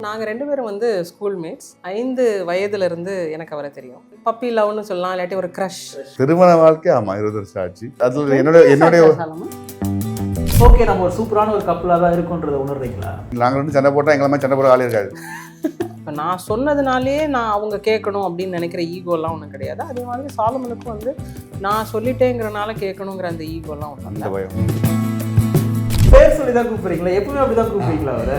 நாங்கள் 2 பேரும் வந்து ஸ்கூல் மேட்ஸ். 5 வயதுலேருந்து எனக்கு அவரை தெரியும். பப்பி லவ்னு சொல்லலாம், இல்லாட்டி ஒரு க்ரஷ். திருமண வாழ்க்கை 20 வருஷம் ஆச்சு. அதில் என்னுடைய ஓகே, நம்ம ஒரு சூப்பரான ஒரு கப்பலாக தான் இருக்குன்றதை உணர்றீங்களா? நாங்கள் வந்து சண்டை போட்டால் எங்களை மாதிரி சண்டை போட ஆளே இருக்காது. இப்போ நான் சொன்னதுனாலே நான் அவங்க கேட்கணும் அப்படின்னு நினைக்கிற ஈகோலாம் ஒன்றும் கிடையாது. அதே மாதிரி சாலமனுக்கும் வந்து நான் சொல்லிட்டேங்கிறனால கேட்கணுங்கிற அந்த ஈகோலாம் ஒன்றும் அந்த பயம். பேர் சொல்லி தான் கூப்பிடுறீங்களா? எப்பவுமே அப்படிதான் கூப்பிடுறீங்களா அவரை?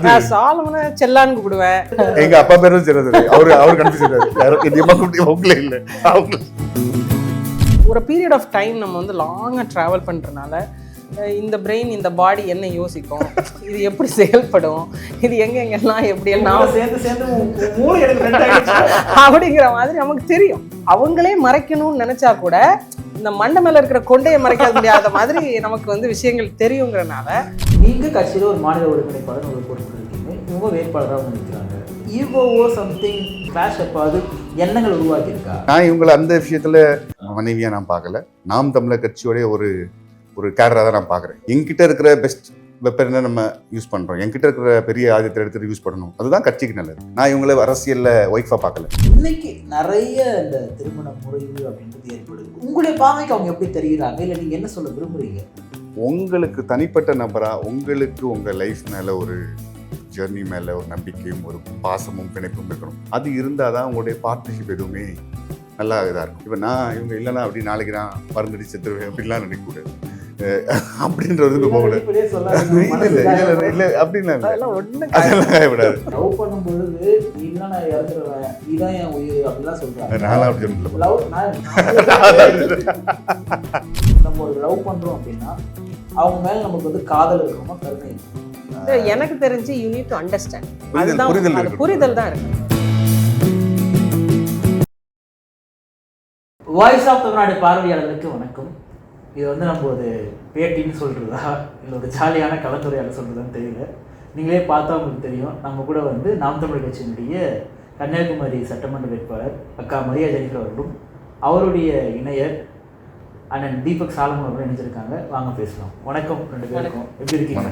நான் சாலமனை செல்லான்னு கூப்பிடுவேன். எங்க அப்பா பேரும் சிறந்தது. அவர் கண்டுபிடிச்சிருக்காரு. உங்களே இல்லை, ஒரு பீரியட் ஆஃப் டைம் நம்ம வந்து லாங்காக ட்ராவல் பண்ணுறதுனால இந்த பிரெயின், இந்த பாடி என்ன யோசிக்கும், இது எப்படி செயல்படும், இது எங்கெங்கெல்லாம் எப்படியெல்லாம் சேர்ந்து மூளை அப்படிங்கிற மாதிரி நமக்கு தெரியும். அவங்களே மறைக்கணும்னு நினைச்சா கூட இந்த மண்டை மேல இருக்கிற கொண்டையை மறைக்க முடியாத மாதிரி நமக்கு வந்து விஷயங்கள் தெரியுங்கிறனால. நீங்க கட்சியில ஒரு மாநில ஒருங்கிணைப்பாளர் ஒரு பொறுப்பு இருக்கீங்க, இவங்க வேட்பாளராக நிற்கிறாங்க. ஈகோவோ சம்திங் கிளாஷ் எப்பாவது எண்ணங்கள் உருவாக்கியிருக்கா? நான் இவங்களை அந்த விஷயத்துல மனைவியா நான் பார்க்கல. நாம் தமிழர் கட்சியோடைய ஒரு கேடராக தான் நான் பார்க்குறேன். என்கிட்ட இருக்கிற பெஸ்ட் வெப்பனை நம்ம யூஸ் பண்ணுறோம், என்கிட்ட இருக்கிற பெரிய ஆயுதத்தை எடுத்துட்டு யூஸ் பண்ணணும், அதுதான் கட்சிக்கு நல்லது. நான் இவங்களை அரசியலில் ஒய்ஃபாக பார்க்கல. இன்னைக்கு நிறைய இந்த திருமண முறைவு அப்படின்றது ஏற்படுது. உங்களுடைய பார்வைக்கு அவங்க எப்படி தெரியுறாங்க, இல்லை நீங்கள் என்ன சொல்ல விரும்புகிறீங்க? உங்களுக்கு தனிப்பட்ட நபராக உங்களுக்கு உங்கள் லைஃப் மேலே ஒரு ஜெர்னி மேலே ஒரு நம்பிக்கையும் ஒரு பாசமும் பிணைப்பும் இருக்கணும். அது இருந்தால் தான் உங்களுடைய பார்ட்னர்ஷிப் எதுவுமே நல்லா இதாக இருக்கும். இப்போ நான் இவங்க இல்லைன்னா அப்படி நாளைக்கு நான் மருந்தடி செத்துருவேன் அப்படின்லாம் நினைக்கக்கூடாது. அப்படின்றதுக்கு போகக்கூடாது. இல்லை அப்படின்லாம் விடாது. லவ் பண்ணும்பொழுது நீதான் நான் இறந்துருவேன், நீதான் என் உயிர் அப்படிலாம் சொல்றாங்க. நானும் அப்படி சொல்லல. நம்ம ஒரு லவ் பண்றோம் அப்படின்னா அவங்க மேல நமக்கு வந்து காதல் இருக்கணுமா, கருணை இருக்கணும்? எனக்கு தெரிஞ்சு யூ நீட் டு அண்டர்ஸ்டாண்ட். அதுதான் புரிதல் தான் இருக்கு. வாய்ஸ் ஆஃப் தமிழ்நாடு பார்வையாளர்களுக்கு வணக்கம். இது வந்து நம்ம ஒரு பேட்டின்னு சொல்கிறதா இல்லை ஒரு ஜாலியான கலந்துரையாடல் சொல்கிறதான்னு தெரியல. நீங்களே பார்த்தா உங்களுக்கு தெரியும். நம்ம கூட வந்து நாம் தமிழ் கட்சியினுடைய கன்னியாகுமரி சட்டமன்ற வேட்பாளர் அக்கா மரியா ஜெனிஃபர் அவர்களும் அவருடைய இணையர் அண்ணன் தீபக் சாலமன் அவர்களும் இணைஞ்சிருக்காங்க. வாங்க பேசலாம். வணக்கம் ரெண்டு பேருக்கும். எப்படி இருக்கீங்க?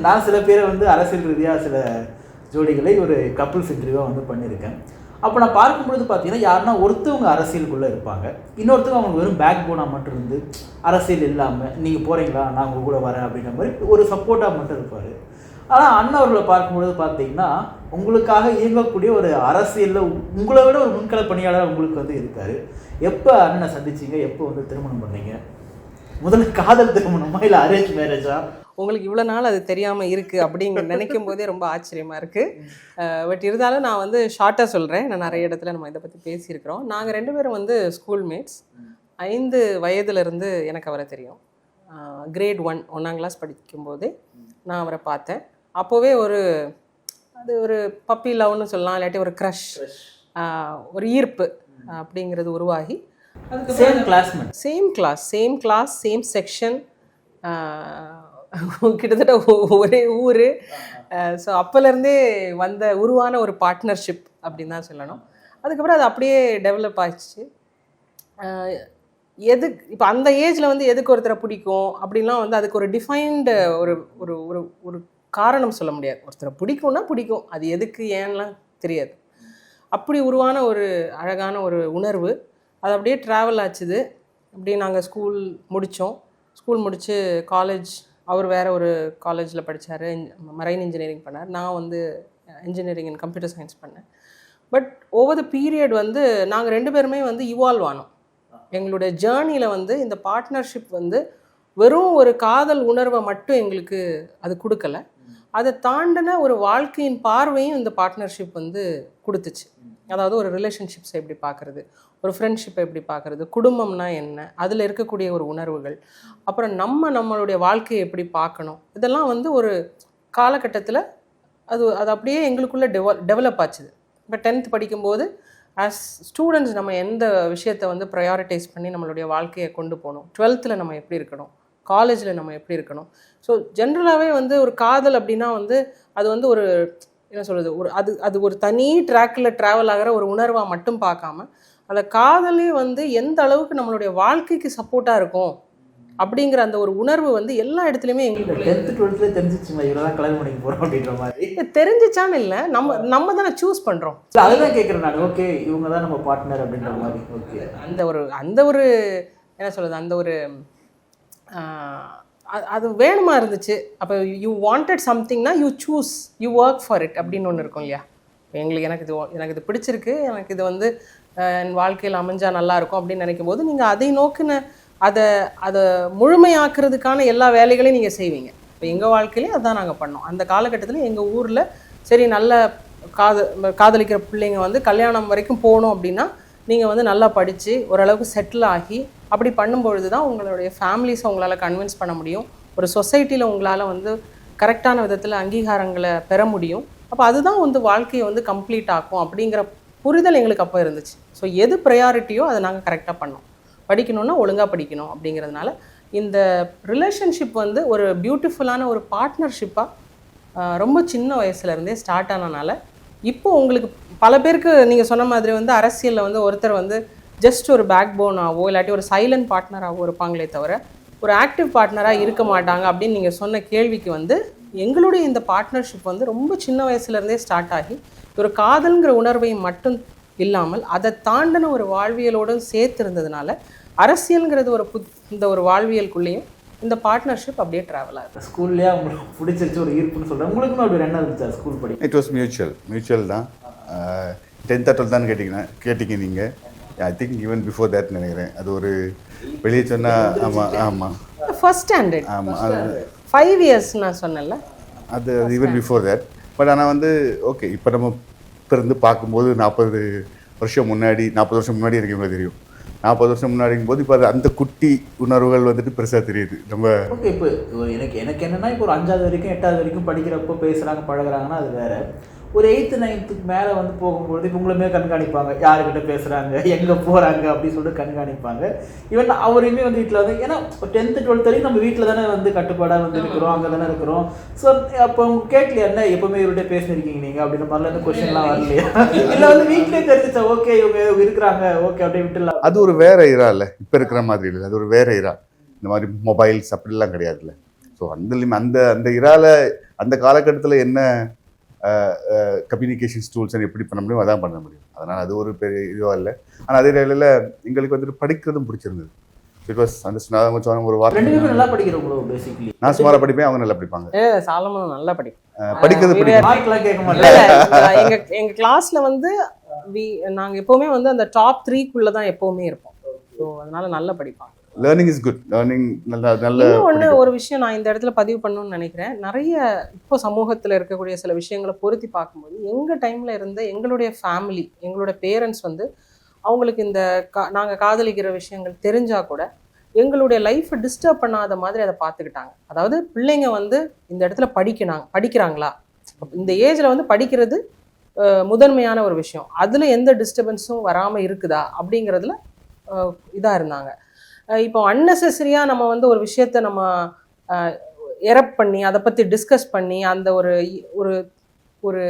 நான் சில பேரை வந்து அரசியல் ரீதியாக சில ஜோடிகளை ஒரு கப்புள்ஸ் இன்டர்வியூவாக வந்து பண்ணியிருக்கேன். அப்போ நான் பார்க்கும்பொழுது பார்த்தீங்கன்னா யாருன்னா ஒருத்தவங்க அரசியலுக்குள்ளே இருப்பாங்க, இன்னொருத்தவங்க அவங்க வெறும் பேக் போனாக மட்டும் இருந்து அரசியல் இல்லாமல் நீங்கள் போகிறீங்களா நான் உங்கள் கூட வரேன் அப்படின்ற மாதிரி ஒரு சப்போர்ட்டாக மட்டும் இருப்பார். ஆனால் அண்ணா அவர்களை பார்க்கும்பொழுது பார்த்தீங்கன்னா உங்களுக்காக இயங்கக்கூடிய ஒரு அரசியலில் உங்களை விட ஒரு முன்கள பணியாளர் உங்களுக்கு வந்து இருக்கார். எப்போ அண்ணனை சந்திச்சிங்க, எப்போ வந்து திருமணம் பண்ணீங்க? முதல்ல காதல் திருமணமா இல்லை அரேஞ்ச் மேரேஜா? உங்களுக்கு இவ்வளோ நாள் அது தெரியாமல் இருக்குது அப்படிங்க நினைக்கும் போதே ரொம்ப ஆச்சரியமாக இருக்குது. பட் இருந்தாலும் நான் வந்து ஷார்ட்டாக சொல்கிறேன். நான் நிறைய இடத்துல நம்ம இதை பற்றி பேசியிருக்கிறோம். நாங்கள் 2 பேரும் வந்து ஸ்கூல் மேட்ஸ். 5 வயதுலேருந்து எனக்கு அவரை தெரியும். கிரேட் 1ஆம் கிளாஸ் படிக்கும்போதே நான் அவரை பார்த்தேன். அப்போவே அது ஒரு பப்பி லவ்னு சொல்லலாம், இல்லாட்டி ஒரு க்ரஷ், ஒரு ஈர்ப்பு அப்படிங்கிறது உருவாகி சேம் கிளாஸ் சேம் செக்ஷன், கிட்டத்தட்ட ஒரே ஊர். ஸோ அப்போலேருந்தே உருவான ஒரு பார்ட்னர்ஷிப் அப்படின்னு தான் சொல்லணும். அதுக்கப்புறம் அது அப்படியே டெவலப் ஆயிடுச்சு. இப்போ அந்த ஏஜில் வந்து எதுக்கு ஒருத்தரை பிடிக்கும் அப்படின்லாம் வந்து அதுக்கு ஒரு டிஃபைன்டு ஒரு ஒரு ஒரு ஒரு காரணம் சொல்ல முடியாது. ஒருத்தரை பிடிக்கும்னா பிடிக்கும், அது எதுக்கு ஏன்லாம் தெரியாது. அப்படி உருவான ஒரு அழகான ஒரு உணர்வு. அது அப்படியே ட்ராவல் ஆச்சுது. அப்படியே நாங்கள் ஸ்கூல் முடித்து காலேஜ், அவர் வேறு ஒரு காலேஜில் படித்தார், மரைன் இன்ஜினியரிங் பண்ணார். நான் வந்து இன்ஜினியரிங் இன் கம்ப்யூட்டர் சயின்ஸ் பண்ணேன். பட் ஓவர் த பீரியட் வந்து நாங்கள் 2 பேருமே வந்து இவால்வ் ஆனோம். எங்களுடைய ஜேர்னியில் வந்து இந்த பார்ட்னர்ஷிப் வந்து வெறும் ஒரு காதல் உணர்வை மட்டும் எங்களுக்கு அது கொடுக்கல, அதை தாண்டின ஒரு வாழ்க்கையின் பார்வையும் இந்த பார்ட்னர்ஷிப் வந்து கொடுத்துச்சு. அதாவது ஒரு ரிலேஷன்ஷிப்ஸை எப்படி பார்க்குறது, ஒரு ஃப்ரெண்ட்ஷிப்பை எப்படி பார்க்குறது, குடும்பம்னா என்ன, அதில் இருக்கக்கூடிய ஒரு உணர்வுகள், அப்புறம் நம்மளுடைய வாழ்க்கையை எப்படி பார்க்கணும், இதெல்லாம் வந்து ஒரு காலகட்டத்தில் அது அப்படியே எங்களுக்குள்ளே டெவலப் ஆச்சுது. இப்போ 10th படிக்கும்போது ஆஸ் ஸ்டூடெண்ட்ஸ் நம்ம எந்த விஷயத்தை வந்து ப்ரையாரிட்டைஸ் பண்ணி நம்மளுடைய வாழ்க்கையை கொண்டு போகணும், 12th நம்ம எப்படி இருக்கணும், காலேஜில் நம்ம எப்படி இருக்கணும். ஸோ ஜென்ரலாகவே வந்து ஒரு காதல் அப்படின்னா வந்து அது வந்து ஒரு என்ன சொல்கிறது, அது ஒரு தனி ட்ராக்கில் ட்ராவல் ஆகிற ஒரு உணர்வாக மட்டும் பார்க்காம அந்த காதலே வந்து எந்த அளவுக்கு நம்மளுடைய வாழ்க்கைக்கு சப்போர்ட்டாக இருக்கும் அப்படிங்கிற அந்த ஒரு உணர்வு வந்து எல்லா இடத்துலையுமே எங்களுக்கு 10th 12th தெரிஞ்சிச்சுங்களா இவரெல்லாம் கல்யாணம் பண்ணிக்க போகிறோம் அப்படின்ற மாதிரி? தெரிஞ்சிச்சான்னு இல்லை, நம்ம தானே சூஸ் பண்ணுறோம். அதுதான் கேட்குறேன் நான். ஓகே இவங்க தான் நம்ம பார்ட்னர் அப்படின்ற மாதிரி. ஓகே அந்த ஒரு என்ன சொல்கிறது, அந்த ஒரு அது வேணுமா இருந்துச்சு. அப்போ யூ வாண்டட் சம்திங்னா you choose, you work for it அப்படின்னு ஒன்று இருக்கும் இல்லையா. எனக்கு இது பிடிச்சிருக்கு, எனக்கு இது வந்து என் வாழ்க்கையில் அமைஞ்சா நல்லாயிருக்கும் அப்படின்னு நினைக்கும் போது நீங்கள் அதை நோக்கின அதை முழுமையாக்குறதுக்கான எல்லா வேலைகளையும் நீங்கள் செய்வீங்க. இப்போ எங்கள் வாழ்க்கையிலே அதுதான் நாங்கள் பண்ணோம். அந்த காலகட்டத்தில் எங்கள் ஊரில் சரி நல்ல காதலிக்கிற பிள்ளைங்க வந்து கல்யாணம் வரைக்கும் போகணும் அப்படின்னா நீங்கள் வந்து நல்லா படித்து ஓரளவுக்கு செட்டில் ஆகி அப்படி பண்ணும்பொழுது தான் உங்களுடைய ஃபேமிலிஸை உங்களால் கன்வின்ஸ் பண்ண முடியும். ஒரு சொசைட்டியில் உங்களால் வந்து கரெக்டான விதத்தில் அங்கீகாரங்களை பெற முடியும். அப்போ அதுதான் வந்து வாழ்க்கையை வந்து கம்ப்ளீட் ஆக்கும் அப்படிங்கிற புரிதல் எங்களுக்கு அப்போ இருந்துச்சு. ஸோ எது ப்ரையாரிட்டியோ அதை நாங்கள் கரெக்டாக பண்ணோம். படிக்கணும்னா ஒழுங்காக படிக்கணும் அப்படிங்கிறதுனால இந்த ரிலேஷன்ஷிப் வந்து ஒரு பியூட்டிஃபுல்லான ஒரு பார்ட்னர்ஷிப்பாக ரொம்ப சின்ன வயசுலேருந்தே ஸ்டார்ட் ஆனனால இப்போ உங்களுக்கு பல பேருக்கு நீங்கள் சொன்ன மாதிரி வந்து அரசியலில் வந்து ஒருத்தர் வந்து ஜஸ்ட் ஒரு பேக் போனாவோ இல்லாட்டி ஒரு சைலண்ட் பார்ட்னராகவோ இருப்பாங்களே தவிர ஒரு ஆக்டிவ் பார்ட்னராக இருக்க மாட்டாங்க அப்படின்னு நீங்கள் சொன்ன கேள்விக்கு வந்து எங்களுடைய இந்த பார்ட்னர்ஷிப் வந்து ரொம்ப சின்ன வயசுலேருந்தே ஸ்டார்ட் ஆகி ஒரு காதல்ங்கிற உணர்வை மட்டும் இல்லாமல் அதை தாண்டின ஒரு வாழ்வியலோடும் சேர்த்து இருந்ததுனால அரசியல்ங்கிறது இந்த ஒரு வாழ்வியலுக்குள்ளேயும் இந்த பார்ட்னர்ஷிப் அப்படியே ட்ராவல் ஆகுது. ஸ்கூல்லேயே உங்களுக்கு பிடிச்சிருச்சு ஒரு ஈர்ப்புன்னு சொல்கிறேன். உங்களுக்குமே அப்படி என்ன இருந்துச்சா ஸ்கூல் படி? இட் வாஸ் மியூச்சுவல் தான். 10th 12th தான் கேட்டிங்க நீங்கள். I think even before that நினைக்கிறேன். அது ஒரு வெளியே சொன்னால் ஆமாம் ஃபர்ஸ்ட் ஸ்டாண்டர்ட் ஆமாம் அது 5 years நான் சொன்னேன்ல, அது ஈவன் பிஃபோர் தேட். பட் ஆனால் வந்து ஓகே இப்போ நம்ம பிறந்து பார்க்கும்போது 40 வருஷம் முன்னாடி இருக்கவங்க தெரியும். 40 வருஷம் முன்னாடிங்கும் போது இப்போ அது அந்த குட்டி உணர்வுகள் வந்துட்டு பெருசாக தெரியுது. நம்ம ஓகே இப்போ எனக்கு என்னென்னா இப்போ ஒரு 5வது வரைக்கும் 8வது வரைக்கும் படிக்கிறப்போ பேசுகிறாங்க பழகுறாங்கன்னா அது வேறு. ஒரு 8th 9th மேலே வந்து போகும்போது இப்போ உங்களுமே கண்காணிப்பாங்க, யாருக்கிட்ட பேசுகிறாங்க, எங்கே போகிறாங்க அப்படின்னு சொல்லிட்டு கண்காணிப்பாங்க. ஈவன் அவரையுமே வந்து வீட்டில் வந்து ஏன்னா 10th 12th வரைக்கும் நம்ம வீட்டில் தானே வந்து கட்டுப்பாடாக வந்து இருக்கிறோம், அங்கே தானே இருக்கிறோம். ஸோ அப்போ அவங்க கேட்கலையா என்ன எப்போவுமே இவர்கிட்ட பேசினிருக்கீங்க நீங்கள் அப்படின்ற மாதிரிலாம் எந்த கொஸ்டின்லாம் வரலையா? இல்லை வந்து வீட்டிலே தெரிஞ்சிச்சா ஓகே இவங்க இருக்கிறாங்க ஓகே அப்படியே விட்டுலாம்? அது ஒரு வேற இரா இல்லை, இப்போ இருக்கிற மாதிரி இல்லை. அது ஒரு வேற இரா. இந்த மாதிரி மொபைல்ஸ் அப்படிலாம் கிடையாதுல்ல. ஸோ அந்த இரால அந்த காலகட்டத்தில் என்ன கம்யூனிகேஷன்ஸ் டூல்ஸ் எப்படி பண்ண முடியும் அதான் பண்ண முடியும். அதனால் அது ஒரு பெரிய இதுவாக இல்லை. ஆனால் அதே வேளையில் எங்களுக்கு வந்துட்டு படிக்கிறதும் பிடிச்சிருந்தது. பிகாஸ் அந்த ஒரு வார்த்தை நல்லா படிக்கிறவங்களோ பேசிக்கலி நான் சுமாராக படிப்பேன், அவங்க நல்லா படிப்பாங்க. சாலமன் நல்லா படிக்கும். படிக்கிறது கேட்க மாட்டேன். எங்க கிளாஸ்ல வந்து நாங்க எப்பவுமே வந்து அந்த டாப் 3 தான் எப்பவுமே இருப்போம். ஸோ அதனால நல்லா படிப்பாங்க. Learning is good. லேர்னிங் நல்ல ஒரு விஷயம் நான் இந்த இடத்துல பதிவு பண்ணணும்னு நினைக்கிறேன். நிறைய இப்போ சமூகத்தில் இருக்கக்கூடிய சில விஷயங்களை பொருத்தி பார்க்கும்போது எங்கள் டைமில் இருந்த எங்களுடைய ஃபேமிலி, எங்களோட பேரண்ட்ஸ் வந்து அவங்களுக்கு இந்த நாங்கள் காதலிக்கிற விஷயங்கள் தெரிஞ்சால் கூட எங்களுடைய லைஃப்பை டிஸ்டர்ப் பண்ணாத மாதிரி அதை பார்த்துக்கிட்டாங்க. அதாவது பிள்ளைங்க வந்து இந்த இடத்துல படிக்கிறாங்களா, இந்த ஏஜில் வந்து படிக்கிறது முதன்மையான ஒரு விஷயம், அதில் எந்த டிஸ்டர்பன்ஸும் வராமல் இருக்குதா அப்படிங்கிறதுல இதாக இருந்தாங்க. இப்போ அன்னெசரியாக நம்ம வந்து ஒரு விஷயத்த நம்ம எரப்ட் பண்ணி அதை பற்றி டிஸ்கஸ் பண்ணி அந்த ஒரு ஒரு ஒரு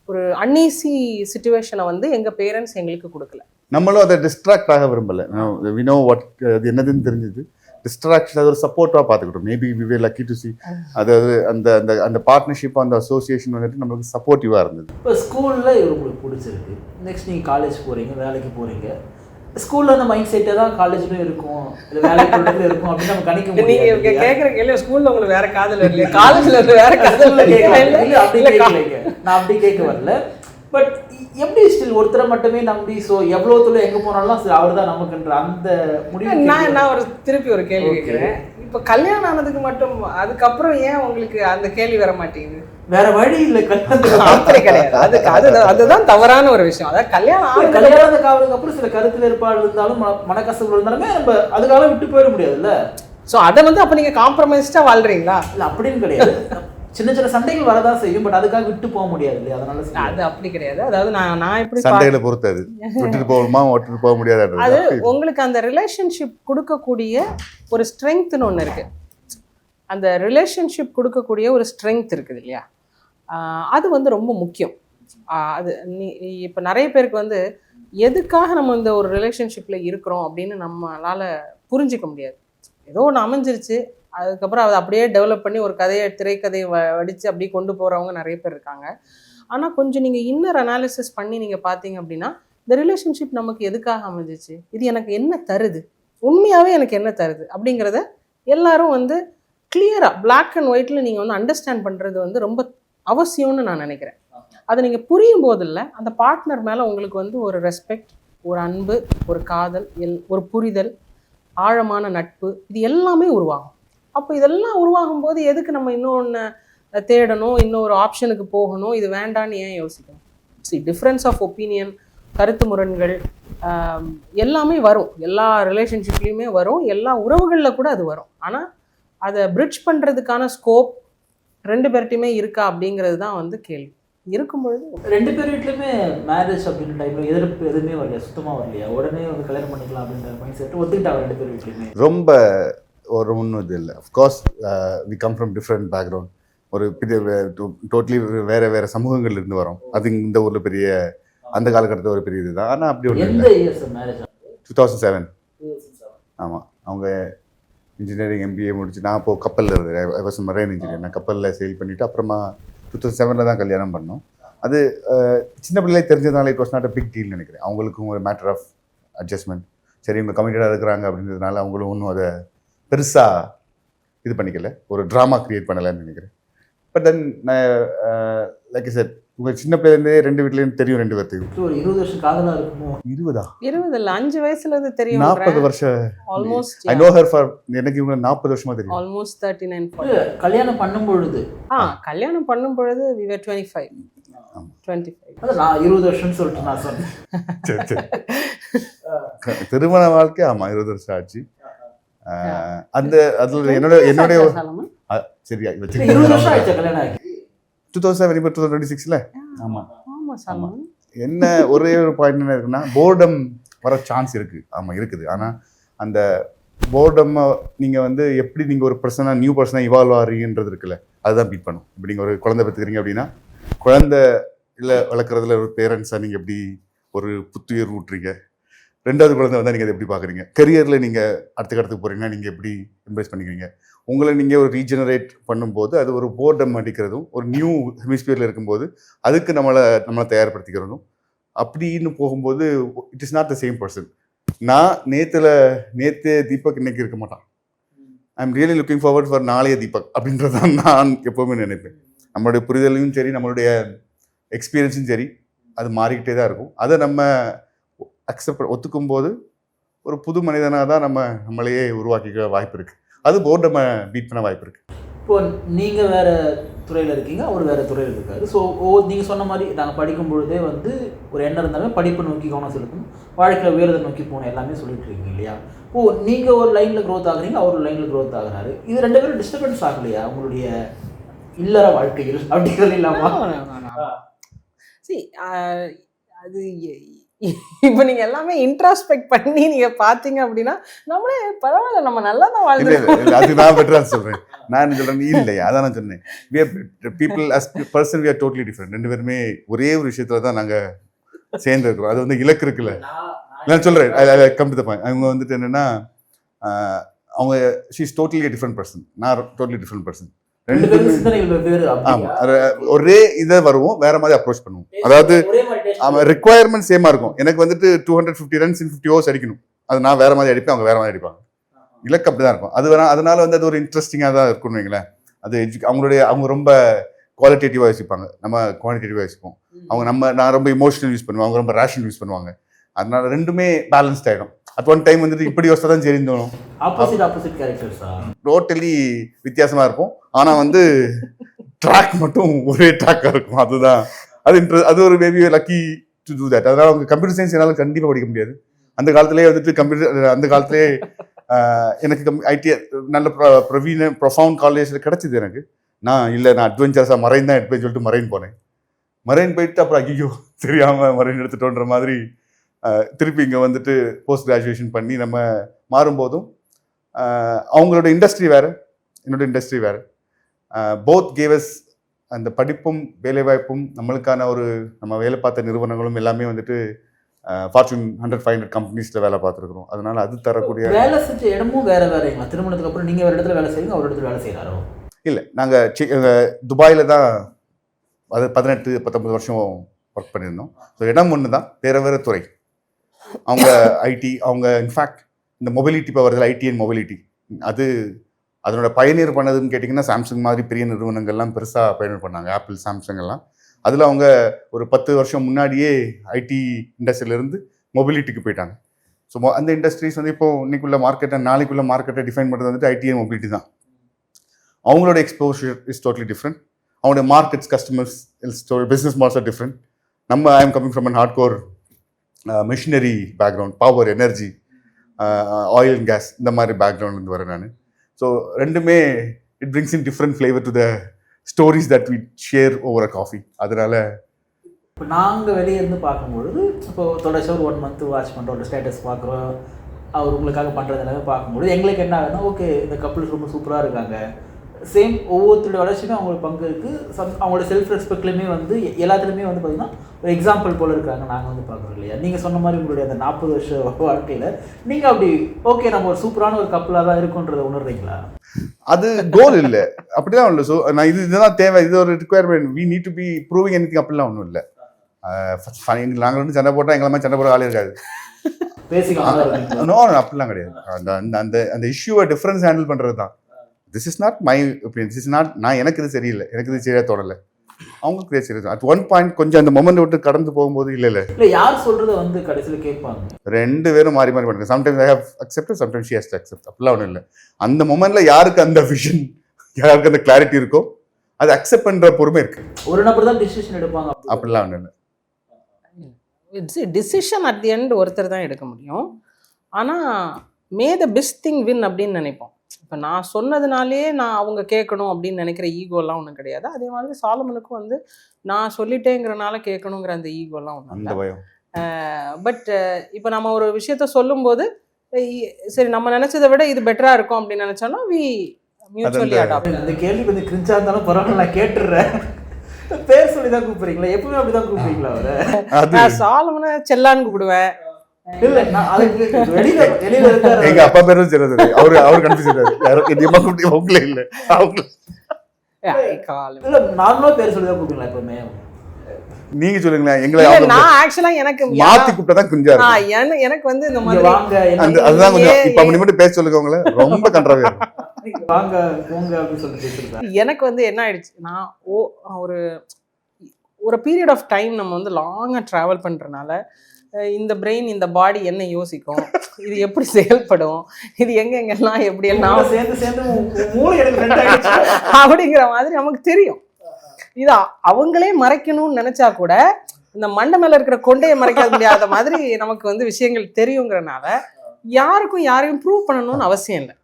ஒரு அன்ஈஸி சிச்சுவேஷனை வந்து எங்கள் பேரண்ட்ஸ் எங்களுக்கு கொடுக்கல. நம்மளும் அதை டிஸ்ட்ராக்ட் ஆக விரும்பலை. வி நோ வாட் அது என்னதுன்னு தெரிஞ்சது. டிஸ்ட்ராக்ஷன் அது ஒரு சப்போர்ட்டாக பார்த்துக்கிட்டோம். Maybe we were lucky to see. அதாவது அந்த அந்த அந்த பார்ட்னர்ஷிப் அந்த அசோசியேஷன் வந்துட்டு நம்மளுக்கு சப்போர்ட்டிவாக இருந்தது. இப்போ ஸ்கூலில் இது உங்களுக்கு பிடிச்சிருக்கு, நெக்ஸ்ட் நீங்கள் காலேஜ் போகிறீங்க, வேலைக்கு போகிறீங்க. ஸ்கூல்ல அந்த மைண்ட் செட்டே தான் காலேஜ்லயும் இருக்கும், இல்லை வேலைக்கு இருக்கும் அப்படின்னு நம்ம கணிக்க முடியும். நீங்க கேட்குற கேள்வி ஸ்கூல்ல உங்களுக்கு வேற காதல் இல்லையா, காலேஜ்ல இருந்து வேற காதல் இல்லை அப்படி கேட்கலைங்க. நான் அப்படி கேட்க வரல. பட் எப்படி ஸ்டில் ஒருத்தரை மட்டுமே நம்பி ஸோ எவ்வளோ தூரம் எங்கே போனாலும் அவர் தான் நமக்குன்ற அந்த முடிவு. நான் திருப்பி ஒரு கேள்வி கேட்குறேன். இப்போ கல்யாணம் ஆனதுக்கு மட்டும் அதுக்கப்புறம் ஏன் உங்களுக்கு அந்த கேள்வி வர மாட்டேங்குது? வேற வழி இல்லை, அப்படி கிடையாது. அதுதான் தவறான ஒரு விஷயம். அதாவது கல்யாணத்துக்கு அப்புறம் சில கருத்து வேறுபாடு இருந்தாலும் மனக்கசப்பு இருந்தாலுமே நம்ம அதுக்காக விட்டு போயிட முடியாதுல்ல. ஸோ அதை வந்து அப்போ நீங்கள் காம்ப்ரமைஸ்டாக வாழ்றீங்களா? இல்லை அப்படின்னு கிடையாது. சின்ன சின்ன சண்டைகள் வரதான் செய்யும், பட் அதுக்காக விட்டு போக முடியாது இல்லையா? அதனால அது அப்படி கிடையாது. அதாவது நான் எப்படி சண்டைகளை பொறுத்தது விட்டுட்டு போகணுமா விட்டுட்டு போக முடியாது. அது உங்களுக்கு அந்த ரிலேஷன்ஷிப் கொடுக்கக்கூடிய ஒரு ஸ்ட்ரென்த்னு ஒன்று இருக்கு. அந்த ரிலேஷன்ஷிப் கொடுக்கக்கூடிய ஒரு ஸ்ட்ரென்த் இருக்குது இல்லையா, அது வந்து ரொம்ப முக்கியம். அது இப்போ நிறைய பேருக்கு வந்து எதுக்காக நம்ம இந்த ஒரு ரிலேஷன்ஷிப்பில் இருக்கிறோம் அப்படின்னு நம்மளால் புரிஞ்சிக்க முடியாது. ஏதோ ஒன்று அமைஞ்சிருச்சு, அதுக்கப்புறம் அதை அப்படியே டெவலப் பண்ணி ஒரு கதையை திரைக்கதையை வடித்து அப்படியே கொண்டு போகிறவங்க நிறைய பேர் இருக்காங்க. ஆனால் கொஞ்சம் நீங்கள் இன்னர் அனாலிசிஸ் பண்ணி நீங்கள் பார்த்தீங்க அப்படின்னா, இந்த ரிலேஷன்ஷிப் நமக்கு எதுக்காக அமைஞ்சிச்சு, இது எனக்கு என்ன தருது, உண்மையாகவே எனக்கு என்ன தருது அப்படிங்கிறத எல்லாரும் வந்து கிளியராக பிளாக் அண்ட் ஒயிட்டில் நீங்கள் வந்து அண்டர்ஸ்டாண்ட் பண்ணுறது வந்து ரொம்ப அவசியம்னு நான் நினைக்கிறேன். அதை நீங்கள் புரியும் போதில்ல அந்த பார்ட்னர் மேலே உங்களுக்கு வந்து ஒரு ரெஸ்பெக்ட், ஒரு அன்பு, ஒரு காதல், ஒரு புரிதல், ஆழமான நட்பு, இது எல்லாமே உருவாகும். அப்போ இதெல்லாம் உருவாகும் போது எதுக்கு நம்ம இன்னொன்று தேடணும், இன்னொரு ஆப்ஷனுக்கு போகணும், இது வேண்டான்னு ஏன் யோசிக்கணும்? டிஃப்ரென்ஸ் ஆஃப் ஒப்பீனியன், கருத்து முரண்கள் எல்லாமே வரும், எல்லா ரிலேஷன்ஷிப்லேயுமே வரும், எல்லா உறவுகளில் கூட அது வரும். ஆனால் அதை பிரிட்ஜ் பண்ணுறதுக்கான ஸ்கோப் 2 பேர்ட்டையுமே இருக்கா அப்படிங்கிறது தான் வந்து கேள்வி. இருக்கும்பொழுது 2 பேர் வீட்லையுமே மேரேஜ் அப்படின்ற டைமில் எதிர்ப்பு எதுவுமே வரலையா, சுத்தமாக வரலையா? உடனே வந்து கல்யாணம் பண்ணிக்கலாம் அப்படின்ற மைண்ட் செட் ஒத்துக்கிட்டாங்க 2 பேர் வீட்லையுமே? ரொம்ப ஒரு ஒன்றும் இது இல்லை. Of course we come from different background. ஒரு டோட்டலி வேறு சமூகங்கள் இருந்து வரோம். அது இந்த ஊரில் பெரிய அந்த காலகட்டத்தில் ஒரு பெரிய இதுதான். ஆனால் அப்படி ஒன்று எந்த இயர்ஸ் மேரேஜ்? 2007. ஆமாம். அவங்க இன்ஜினியரிங் MBA முடிச்சு, நான் இப்போது கப்பலில் இருந்தேன், மரைன் இன்ஜினியர். நான் கப்பலில் சேல் பண்ணிவிட்டு அப்புறமா 2007 தான் கல்யாணம் பண்ணோம். அது சின்ன பிள்ளையே தெரிஞ்சதுனால it was not a big deal நினைக்கிறேன். அவங்களுக்கும் ஒரு மேட்டர் ஆஃப் அட்ஜஸ்ட்மெண்ட். சரி, இவங்க கமிட்டடாக இருக்கிறாங்க அப்படின்றதுனால அவங்களும் ஒன்றும் அதை பெருசாக இது பண்ணிக்கல, ஒரு ட்ராமா க்ரியேட் பண்ணலைன்னு நினைக்கிறேன். But then like I set, உங்கள் சின்ன பிள்ளைலேருந்தே 2 வீட்லேயும் தெரியும் 2 பேர்த்தையும். ஒரு 20 வருஷம் காதலாக இருக்குமோ? 20 இல்லை 5 வயசுலேருந்து தெரியும். 40 வருஷம். Almost I know her for, எனக்கு இவங்க 40 வருஷமா தெரியும். ஆல்மோஸ்ட் 39. கல்யாணம் பண்ணும் பொழுது கல்யாணம் பண்ணும் பொழுது we were 25. 25. அது நான் 20 வருஷம்னு சொல்லிட்டு நான் சொன்னேன். சரி சரி. திருமண வாழ்க்கை ஆமாம் 20 வருஷம் ஆச்சு. அந்த அதில் என்னுடைய சரியா 20 வருஷம் ஆயிடுச்சு கல்யாணம் ஆகி. 2007 இப்போ 2026ல. ஆமாம் ஆமாம் சார். என்ன ஒரே ஒரு பாயிண்ட் என்ன இருக்குன்னா, போர்டம் வர சான்ஸ் இருக்குது. ஆமாம் இருக்குது. ஆனால் அந்த போர்டம் நீங்கள் வந்து எப்படி நீங்கள் ஒரு பர்சனாக நியூ பர்சனாக இவால்வ் ஆகிறீங்கன்றது இருக்குல்ல, அதுதான் பீட் பண்ணும். இப்போ நீங்கள் ஒரு குழந்தை பெற்றுக்கிறீங்க அப்படின்னா, குழந்தை இல்லை வளர்க்குறதுல ஒரு பேரண்ட்ஸாக நீங்கள் எப்படி ஒரு புத்துயிர் ஊட்டுறீங்க, 2வது குழந்தை வந்தால் நீங்கள் அதை எப்படி பார்க்குறீங்க, கெரியரில் நீங்கள் அடுத்த கட்டத்துக்கு போகிறீங்கன்னா நீங்கள் எப்படி எம்ப்ரேஸ் பண்ணிக்கிறீங்க, உங்களை நீங்கள் ஒரு ரீஜெனரேட் பண்ணும்போது அது ஒரு போர்டம் அடிக்கிறதும், ஒரு நியூ ஹெமிஸ்பியரில் இருக்கும்போது அதுக்கு நம்மளை தயார்படுத்திக்கிறதும், அப்படின்னு போகும்போது it is not the same person. நான் நேற்று தீபக் இன்னைக்கு இருக்க மாட்டான். I am really looking forward for நாளைய தீபக் அப்படின்றதான் நான் எப்போவுமே நினைப்பேன். நம்மளுடைய புரிதலையும் சரி, நம்மளுடைய எக்ஸ்பீரியன்ஸும் சரி, அது மாறிக்கிட்டே தான் இருக்கும். அதை நம்ம ஒத்துக்கும் போது ஒரு புது மனிதனாக தான் நம்மளையே உருவாக்கிக்க வாய்ப்பு இருக்குது. அது போர்டு நம்ம பீட் பண்ண வாய்ப்பு இருக்குது. இப்போ நீங்கள் வேறு துறையில் இருக்கீங்க, அவர் வேறு துறையில் இருக்காரு. ஸோ நீங்கள் சொன்ன மாதிரி நாங்கள் படிக்கும் பொழுதே வந்து ஒரு எண்ணம் இருந்தாலும் படிப்பு நோக்கி கவனம் செலுத்தணும், வாழ்க்கையில் உயரத்தை நோக்கி போகணும், எல்லாமே சொல்லிட்டு இருக்கீங்க இல்லையா? நீங்கள் ஒரு லைனில் க்ரோத் ஆகுறீங்க, அவர் ஒரு லைனில் க்ரோத் ஆகுறாரு. இது 2 பேரும் டிஸ்டர்பன்ஸ் ஆகலையா உங்களுடைய இல்லற வாழ்க்கையில் அப்படிங்கிறது இல்லாமா? அது இப்போ நீங்கள் எல்லாமே இன்ட்ராஸ்பெக்ட் பண்ணி நீங்கள் பார்த்தீங்க அப்படின்னா நம்மளே பரவாயில்ல, நம்ம நல்லா தான் வாழ்ந்துருக்கோம். அது நான் பெட்டராக சொல்கிறேன். நான் என்ன சொல்கிறேன், இல்லையா அதான் நான் சொன்னேன். People as person we are totally different. 2 பேருமே ஒரே ஒரு விஷயத்தில் தான் நாங்கள் சேர்ந்துருக்கிறோம். அது வந்து இலக்கு இருக்குல்ல. நான் சொல்கிறேன், கம் டு த பாயிண்ட். அவங்க வந்துட்டு என்னென்னா, அவங்க she is totally different person, நான் டோட்டலி டிஃப்ரெண்ட் பர்சன். 2 பேரும் ஆமாம், ஒரே இதை வருவோம், வேற மாதிரி அப்ரோச் பண்ணுவோம். அதாவது ரிக்குவயர்மெண்ட் சேமா இருக்கும். எனக்கு வந்துட்டு 250 runs in 50 overs அடிக்கணும், அது நான் வேற மாதிரி அடிப்பேன், அவங்க வேற மாதிரி அடிப்பாங்க. இலக்கு அப்படிதான் இருக்கும். அதனால வந்து அது ஒரு இன்ட்ரெஸ்டிங்காக தான் இருக்கும்னு வைங்களேன். அது அவங்க ரொம்ப குவாலிட்டேட்டிவாக யோசிப்பாங்க, நம்ம குவான்டிட்டேட்டிவாக யோசிப்போம். நான் ரொம்ப இமோஷனல் யூஸ் பண்ணுவேன், அவங்க ரொம்ப ரேஷனல் யூஸ் பண்ணுவாங்க. அதனால 2மே பேலன்ஸ்ட் ஆகிடும். அட் ஒன் டைம் வந்துட்டு இப்படி யோசிச்சா தான் சரி தோணும். ஆப்போசிட் கேரக்டர்ஸா டோட்டலி வித்தியாசமாக இருக்கும். ஆனால் வந்து ட்ராக் மட்டும் ஒரே ட்ராக்காக இருக்கும். அதுதான் அது ஒரு maybe lucky to do that. அதனால் அவங்க கம்ப்யூட்டர் சயின்ஸ் என்னால் கண்டிப்பாக படிக்க முடியாது. அந்த காலத்திலே வந்துட்டு அந்த காலத்திலே எனக்கு ஐடி நல்ல ப்ரொஃபவுண்ட் காலேஜில் கிடச்சிது எனக்கு. நான் அட்வென்ச்சர்ஸாக மரைன் தான் எடுப்பேன்னு சொல்லிட்டு மரைன் போனேன். மரைன் போயிட்டு அப்புறம் ஐயோ தெரியாமல் மரைன் எடுத்துட்டோன்ற மாதிரி திருப்பி இங்கே வந்துட்டு போஸ்ட் கிராஜுவேஷன் பண்ணி நம்ம மாறும்போதும் அவங்களோட இண்டஸ்ட்ரி வேறு, என்னோட இண்டஸ்ட்ரி வேறு. போத் கேவஸ் அந்த படிப்பும் வேலைவாய்ப்பும் நம்மளுக்கான நம்ம வேலை பார்த்த நிறுவனங்களும் எல்லாமே வந்துட்டு ஃபார்ச்சூன் 100-500 கம்பெனிஸில் வேலை பார்த்துருக்குறோம். அதனால அது தரக்கூடிய வேலை செஞ்ச இடமும் வேறங்களா? திருமணத்துக்கு அப்புறம் நீங்கள் ஒரு இடத்துல வேலை செய்யுங்க, ஒரு இடத்துல வேலை செய்கிறாரோ? இல்லை, நாங்கள் துபாயில் தான் அது 18-19 வருஷம் ஒர்க் பண்ணியிருந்தோம். ஸோ இடம் ஒன்று தான், வேறு துறை. அவங்க ஐடி, அவங்க இன்ஃபேக்ட் இந்த மொபிலிட்டி இப்போ வருது, ஐடி அண்ட் மொபிலிட்டி, அது அதனோட பயனீர் பண்ணதுன்னு கேட்டிங்கன்னா சாம்சங் மாதிரி பெரிய நிறுவனங்கள்லாம் பெருசாக பயனீர் பண்ணாங்க, ஆப்பிள், சாம்சங் எல்லாம். அதில் அவங்க ஒரு 10 வருஷம் முன்னாடியே ஐடி இண்டஸ்ட்ரியிலேருந்து மொபிலிட்டிக்கு போயிட்டாங்க. ஸோ அந்த இண்டஸ்ட்ரீஸ் வந்து இப்போ இன்னைக்குள்ள மார்க்கெட்டை, நாளைக்குள்ள மார்க்கெட்டை டிஃபைன் பண்ணுறது வந்துட்டு ஐடி அண்ட் மொபிலிட்டி தான். அவங்களோட எக்ஸ்போஷர் இஸ் டோட்டலி டிஃப்ரெண்ட். அவங்களுடைய markets, customers, business models are different. I am coming from an hard core machinery background, power, energy, oil and gas, இந்த மாதிரி பேக்ரவுண்ட்லேருந்து வரேன் நான். ஸோ ரெண்டுமே it brings in different flavour to the stories that we share over a coffee. அதனால இப்போ நாங்கள் வெளியே இருந்து பார்க்கும்பொழுது, இப்போது தொடர்ச்சி ஒரு 1 மந்த் வாட்ச் பண்ணுறோம், ஒரு ஸ்டேட்டஸ் பார்க்குறோம், அவர் உங்களுக்காக பண்ணுறது எல்லாமே பார்க்கும்போது எங்களுக்கு என்ன ஆகுதுன்னா, ஓகே இந்த கப்புள்ஸ் ரொம்ப சூப்பராக இருக்காங்க. சேம் ஒவ்வொருத்தருடைய வளர்ச்சியுமே அவங்களுக்கு பங்கு இருக்குது. அவங்களோட செல்ஃப் ரெஸ்பெக்ட்லேயுமே வந்து எல்லாத்துலேயுமே வந்து பார்த்திங்கன்னா ஒரு எக்ஸாம்பிள் போல் இருக்காங்க. நாங்கள் வந்து பார்க்குறோம் இல்லையா? நீங்கள் சொன்ன மாதிரி உங்களுடைய அந்த 40 வருஷ வாழ்க்கையில் நீங்கள் அப்படி ஓகே நம்ம ஒரு சூப்பரான ஒரு கப்பலாக தான் இருக்குன்றதை உணர்றீங்களா? அது கோல் இல்லை, அப்படிதான் இல்லை. ஸோ நான் இதுதான் தேவை, இது ஒரு requirement. We need to be proving anything, அப்படிலாம் ஒன்றும் இல்லை. நாங்கள் வந்து சண்டை போட்டால் எங்களை மாதிரி சண்டை போட ஆளே இருக்காது. நோ, அப்படிலாம் கிடையாது. அந்த அந்த அந்த இஷ்யூவை டிஃப்ரென்ஸ் ஹேண்டில் பண்ணுறது தான். This is not my opinion, this is not, எனக்கு இது சரியில்லை, எனக்கு இது சரியாக தோணலை, அவங்களுக்கு இது சரி. அட் ஒன் பாயிண்ட் கொஞ்சம் அந்த மொமெண்ட் விட்டு கடந்து போகும்போது இல்லை யார் சொல்கிறத வந்து கடைசியில் கேட்பாங்க. 2 பேரும் மாறி மாறி பண்ணுங்க. Sometimes I have accepted, sometimes she has to accept. அப்படிலாம் ஒன்றும் இல்லை. அந்த மொமெண்ட்ல யாருக்கு அந்த விஷன், யாருக்கு அந்த கிளாரிட்டி இருக்கோ அது அக்செப்ட் பண்ணுற பொறுமை இருக்கு. ஒரு நபர் தான் டிசிஷன் எடுப்பாங்க, அப்படிலாம் ஒன்றும் இல்லை. It's decision at the end ஒருத்தர் தான் எடுக்க முடியும். ஆனால் மே த பெஸ்ட் திங் வின் அப்படின்னு நினைப்போம். இப்போ நான் சொன்னதுனாலே நான் அவங்க கேட்கணும் அப்படின்னு நினைக்கிற ஈகோலாம் ஒன்றும் கிடையாது. அதே மாதிரி சாலமனுக்கும் வந்து நான் சொல்லிட்டேங்கிறனால கேட்கணுங்கிற அந்த ஈகோலாம் ஒன்றும் இல்லை. பட் இப்போ நம்ம ஒரு விஷயத்த சொல்லும்போது சரி நம்ம நினச்சதை விட இது பெட்டராக இருக்கும் அப்படின்னு நினச்சாலும் வி மியூச்சுவலி அடாப்ட். அந்த கேள்வி கொஞ்சம் கிரிஞ்சா இருந்தாலும் பரவாயில்ல, நான் கேட்டுடுறேன். பேர் சொல்லி தான் கூப்பிடுறீங்களா? எப்பவுமே அப்படிதான் கூப்பிடுறீங்களா அவரை? நான் சாலமனை செல்லான்னு கூப்பிடுவேன். எங்க அப்பா பேரும் தெரியாது, அவரு கன்ஃபியூஸ் உங்களே இல்லை, நார்மலா பேர் சொல்லி தான் கூப்பிடுங்களா எப்பவுமே? நீங்க சொல்லுங்களேன். எங்களை நான் ஆக்சுவலா எனக்கு மாத்தி கூப்பிட்டதான் குஞ்சா இருக்கு. எனக்கு வந்து இந்த மாதிரி அதுதான் கொஞ்சம் இப்ப அப்படி மட்டும் பேச சொல்லுங்க. உங்களை ரொம்ப கண்ட்ராவியா வாங்க போங்க அப்படின்னு சொல்லிட்டு எனக்கு வந்து என்ன ஆயிடுச்சு, நான் ஒரு பீரியட் ஆஃப் டைம் நம்ம வந்து லாங்கா டிராவல் பண்றதுனால இந்த பிரெயின், இந்த பாடி என்ன யோசிக்கும், இது எப்படி செயல்படும், இது எங்கெங்கெல்லாம் எப்படி எல்லாம் சேர்ந்து அப்படிங்கிற மாதிரி நமக்கு தெரியும். இது அவங்களே மறைக்கணும்னு நினைச்சா கூட இந்த மண்டை மேல இருக்கிற கொண்டையை மறைக்க முடியாத மாதிரி நமக்கு வந்து விஷயங்கள் தெரியுங்கிறனால யாருக்கும் யாரையும் ப்ரூவ் பண்ணணும்னு அவசியம் இல்லை.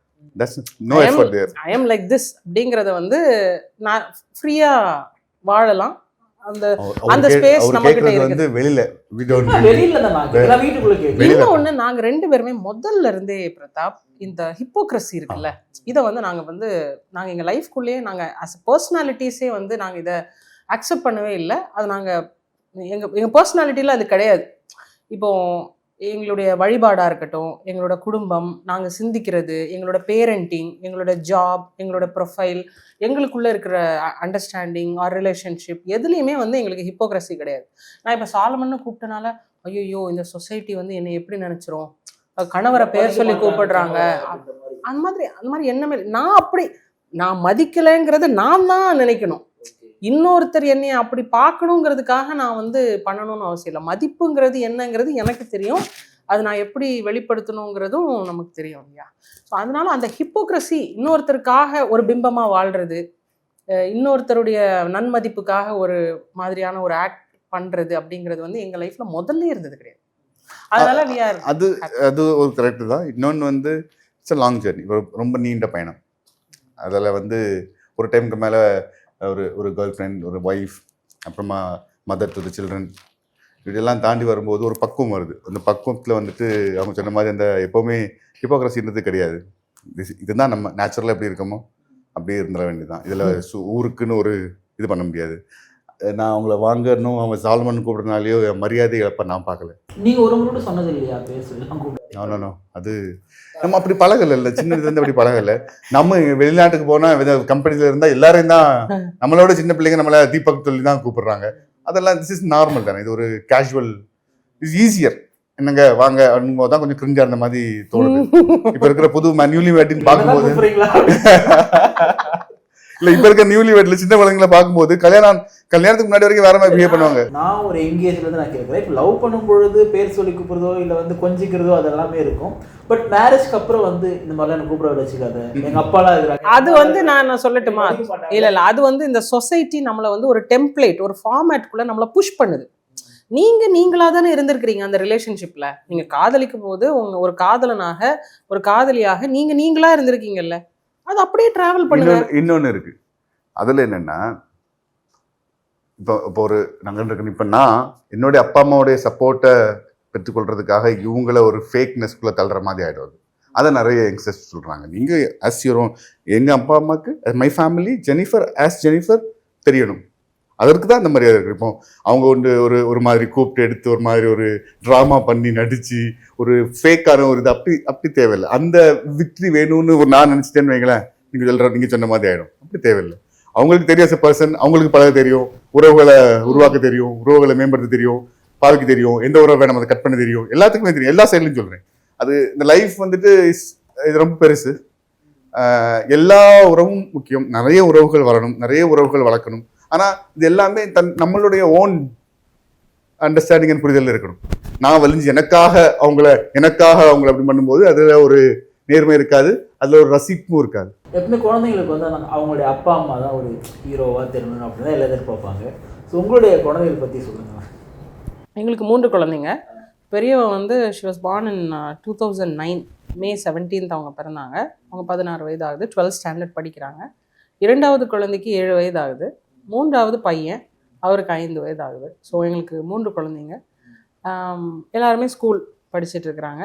ஐ எம் லைக் திஸ் அப்படிங்கிறத வந்து நான் ஃப்ரீயா வாழலாம். அந்த ஸ்பேஸ் நமக்கிட்ட இருக்கு. இன்னொன்னு, நாங்க 2 பேருமே முதல்ல இருந்தே பிரதாப் இந்த ஹிப்போக்ரஸி இருக்குல்ல, இதை வந்து நாங்க எங்க லைஃப்குள்ளேயே நாங்க அஸ் பர்சனாலிட்டிஸே வந்து நாங்க இதை அக்செப்ட் பண்ணவே இல்லை. அது நாங்க எங்க பர்சனாலிட்டியில அது கிடையாது. இப்போ எங்களுடைய வழிபாடாக இருக்கட்டும், எங்களோட குடும்பம், நாங்கள் சிந்திக்கிறது, எங்களோட பேரண்டிங், எங்களோட ஜாப், எங்களோட ப்ரொஃபைல், எங்களுக்குள்ளே இருக்கிற அண்டர்ஸ்டாண்டிங் ஆர் ரிலேஷன்ஷிப் எதுலேயுமே வந்து எங்களுக்கு ஹிப்போக்ரஸி கிடையாது. நான் இப்போ சாலமன்னு கூப்பிட்டனால ஐயோ இந்த சொசைட்டி வந்து என்னை எப்படி நினச்சிரும், கணவரை பேர் சொல்லி கூப்பிடுறாங்க, அந்த மாதிரி எண்ணமே. நான் மதிக்கலைங்கிறத நான் தான் நினைக்கணும். இன்னொருத்தர் என்னைய அப்படி பார்க்கணுங்கிறதுக்காக நான் வந்து பண்ணணும்னு அவசியம் இல்லை. மதிப்புங்கிறது என்னங்கிறது எனக்கு தெரியும், அது நான் எப்படி வெளிப்படுத்தணுங்கிறதும் நமக்கு தெரியும் இல்லையா? ஸோ அதனால அந்த ஹிப்போக்ரஸி, இன்னொருத்தருக்காக ஒரு பிம்பமாக வாழ்றது, இன்னொருத்தருடைய நன்மதிப்புக்காக ஒரு மாதிரியான ஒரு ஆக்ட் பண்ணுறது அப்படிங்கிறது வந்து எங்கள் லைஃப்பில் முதல்ல இருந்தது கிடையாது. அதனால அது ஒரு கரெக்டு தான். இன்னொன்று வந்து இட்ஸ் அ லாங் ஜர்னி, ரொம்ப நீண்ட பயணம். அதில் வந்து ஒரு டைமுக்கு மேலே ஒரு கேர்ள் ஃப்ரெண்ட், ஒரு ஒய்ஃப், அப்புறமா மதர் டு தி சில்ட்ரன், இதெல்லாம் தாண்டி வரும்போது ஒரு பக்குவம் வருது. அந்த பக்குவத்தில் வந்துட்டு அவங்க சொன்ன மாதிரி அந்த எப்போவுமே ஹிப்போக்ரஸின்றது கிடையாது. இதுதான் நம்ம நேச்சுரலாக எப்படி இருக்கோமோ அப்படியே இருந்துட வேண்டியதுதான். இதில் ஊருக்குன்னு ஒரு இது பண்ண முடியாது. நான் அவங்கள வாங்கணும் அவங்க சால்மன் கூப்பிடுறதுனாலையோ என் மரியாதை இழப்ப நான் பார்க்கல. நீங்க ஒரு முறை சொன்னது இல்லையா பேர் சொல்லலாம் கூட? நோ அது நம்ம அப்படி பழகல, சின்னதுலேருந்து அப்படி பழகல. நம்ம வெளிநாட்டுக்கு போனா கம்பெனில இருந்தா எல்லாரையும் தான் நம்மளோட சின்ன பிள்ளைங்க நம்மள தீபக் சொல்லி தான் கூப்பிடுறாங்க. அதெல்லாம் திஸ் இஸ் நார்மல் தானே, இது ஒரு கேஷுவல், இஸ் ஈஸியர். என்னங்க வாங்க அப்படிங்கும்போது தான் கொஞ்சம் கிரிஞ்சா இருந்த மாதிரி தோணுது. இப்ப இருக்கிற புது நியூலி வேட்டின்னு பார்க்கும்போது இல்ல இப்ப இருக்க நியூலி வேட்ல சின்ன குழந்தைங்களை பார்க்கும்போது கல்யாணத்துக்கு முன்னாடி வரைக்கும் வேற மாதிரி பிஹேவ் பண்ணுவாங்க. நான் ஒரு எங்கேஜ்ல இருந்து நான் கேட்குறேன், இப்போ லவ் பண்ணும்பொழுது பேர் சொல்லி கூப்பிடுறதோ இல்லை வந்து கொஞ்சிக்கிறதோ அதெல்லாமே இருக்கும். பட் மேரேஜ்க்கு அப்புறம் வந்து இந்த மாதிரிலாம் எனக்கு கூப்பிட வச்சுக்காத, எங்க அப்பாலாம் இருக்கிறாங்க. அது வந்து நான் சொல்லட்டுமா, இல்ல அது வந்து இந்த சொசைட்டி நம்மளை வந்து ஒரு டெம்ப்ளேட், ஒரு ஃபார்மேட்குள்ள நம்மளை புஷ் பண்ணுது. நீங்களா தானே இருந்திருக்கிறீங்க அந்த ரிலேஷன்ஷிப்ல. நீங்க காதலிக்கும் போது ஒரு காதலனாக ஒரு காதலியாக நீங்களா இருந்திருக்கீங்கல்ல, அது அப்படியே டிராவல் பண்ணுங்க. இன்னொன்னு இருக்கு அதுல என்னன்னா, இப்போ ஒரு நாங்கள் இப்போ நான் என்னுடைய அப்பா அம்மாவுடைய சப்போர்ட்டை பெற்றுக்கொள்றதுக்காக இவங்கள ஒரு ஃபேக்னஸ்குள்ள தள்ளுற மாதிரி ஆயிடுவது. அதை நிறைய யங்ஸ்டர்ஸ் சொல்றாங்க. நீங்க ஆஸ் யூரோன், எங்க அப்பா அம்மாவுக்கு மை ஃபேமிலி ஜெனிஃபர் தெரியணும், அதற்கு தான் இந்த மரியாதை இருக்கு. இப்போ அவங்க ஒரு மாதிரி கூப்பிட்டு எடுத்து ஒரு மாதிரி ஒரு ட்ராமா பண்ணி நடிச்சு ஒரு ஃபேக்கான ஒரு இது அப்படி தேவையில்லை. அந்த விக்ட்ரி வேணும்னு நான் நினைச்சிட்டேன்னு வைங்களேன், நீங்க சொன்ன மாதிரி ஆயிடும். அப்படி தேவையில்லை. அவங்களுக்கு தெரியாத பர்சன், அவங்களுக்கு பழக தெரியும், உறவுகளை உருவாக்க தெரியும், உறவுகளை மேம்படுத்த தெரியும், பாதிக்க தெரியும், எந்த உறவை வேணும் அதை கட் பண்ண தெரியும், எல்லாத்துக்குமே தெரியும். எல்லா சைட்லையும் சொல்றேன். அது இந்த லைஃப் வந்துட்டு இது ரொம்ப பெருசு. எல்லா உறவும் முக்கியம். நிறைய உறவுகள் வரணும், நிறைய உறவுகள் வளர்க்கணும். ஆனா இது எல்லாமே நம்மளுடைய ஓன் அண்டர்ஸ்டாண்டிங் அண்ட் புரிதல் இருக்கணும். நான் வலிஞ்சு எனக்காக அவங்கள அப்படி பண்ணும்போது அதுல ஒரு நேர்மை இருக்காது, அதுல ஒரு ரசிப்பும் இருக்காது. எப்பவுமே குழந்தைங்களுக்கு வந்து அவங்களுடைய அப்பா அம்மா தான் ஒரு ஹீரோவா தெரியணும் அப்படின்னு தான் எல்லாரும் எதிர்பார்ப்பாங்க. ஸோ உங்களுடைய குழந்தைகளை பத்தி சொல்லுங்க. எங்களுக்கு 3 குழந்தைங்க. பெரியவன் வந்து she was born in 2009 May 17 அவங்க பிறந்தாங்க. அவங்க 16 வயது ஆகுது, 12th ஸ்டாண்டர்ட் படிக்கிறாங்க. 2வது குழந்தைக்கு 7 வயது ஆகுது. 3வது பையன், அவருக்கு 5 வயது ஆகுது. ஸோ எங்களுக்கு 3 குழந்தைங்க. எல்லாருமே ஸ்கூல் படிச்சுட்டு இருக்கிறாங்க.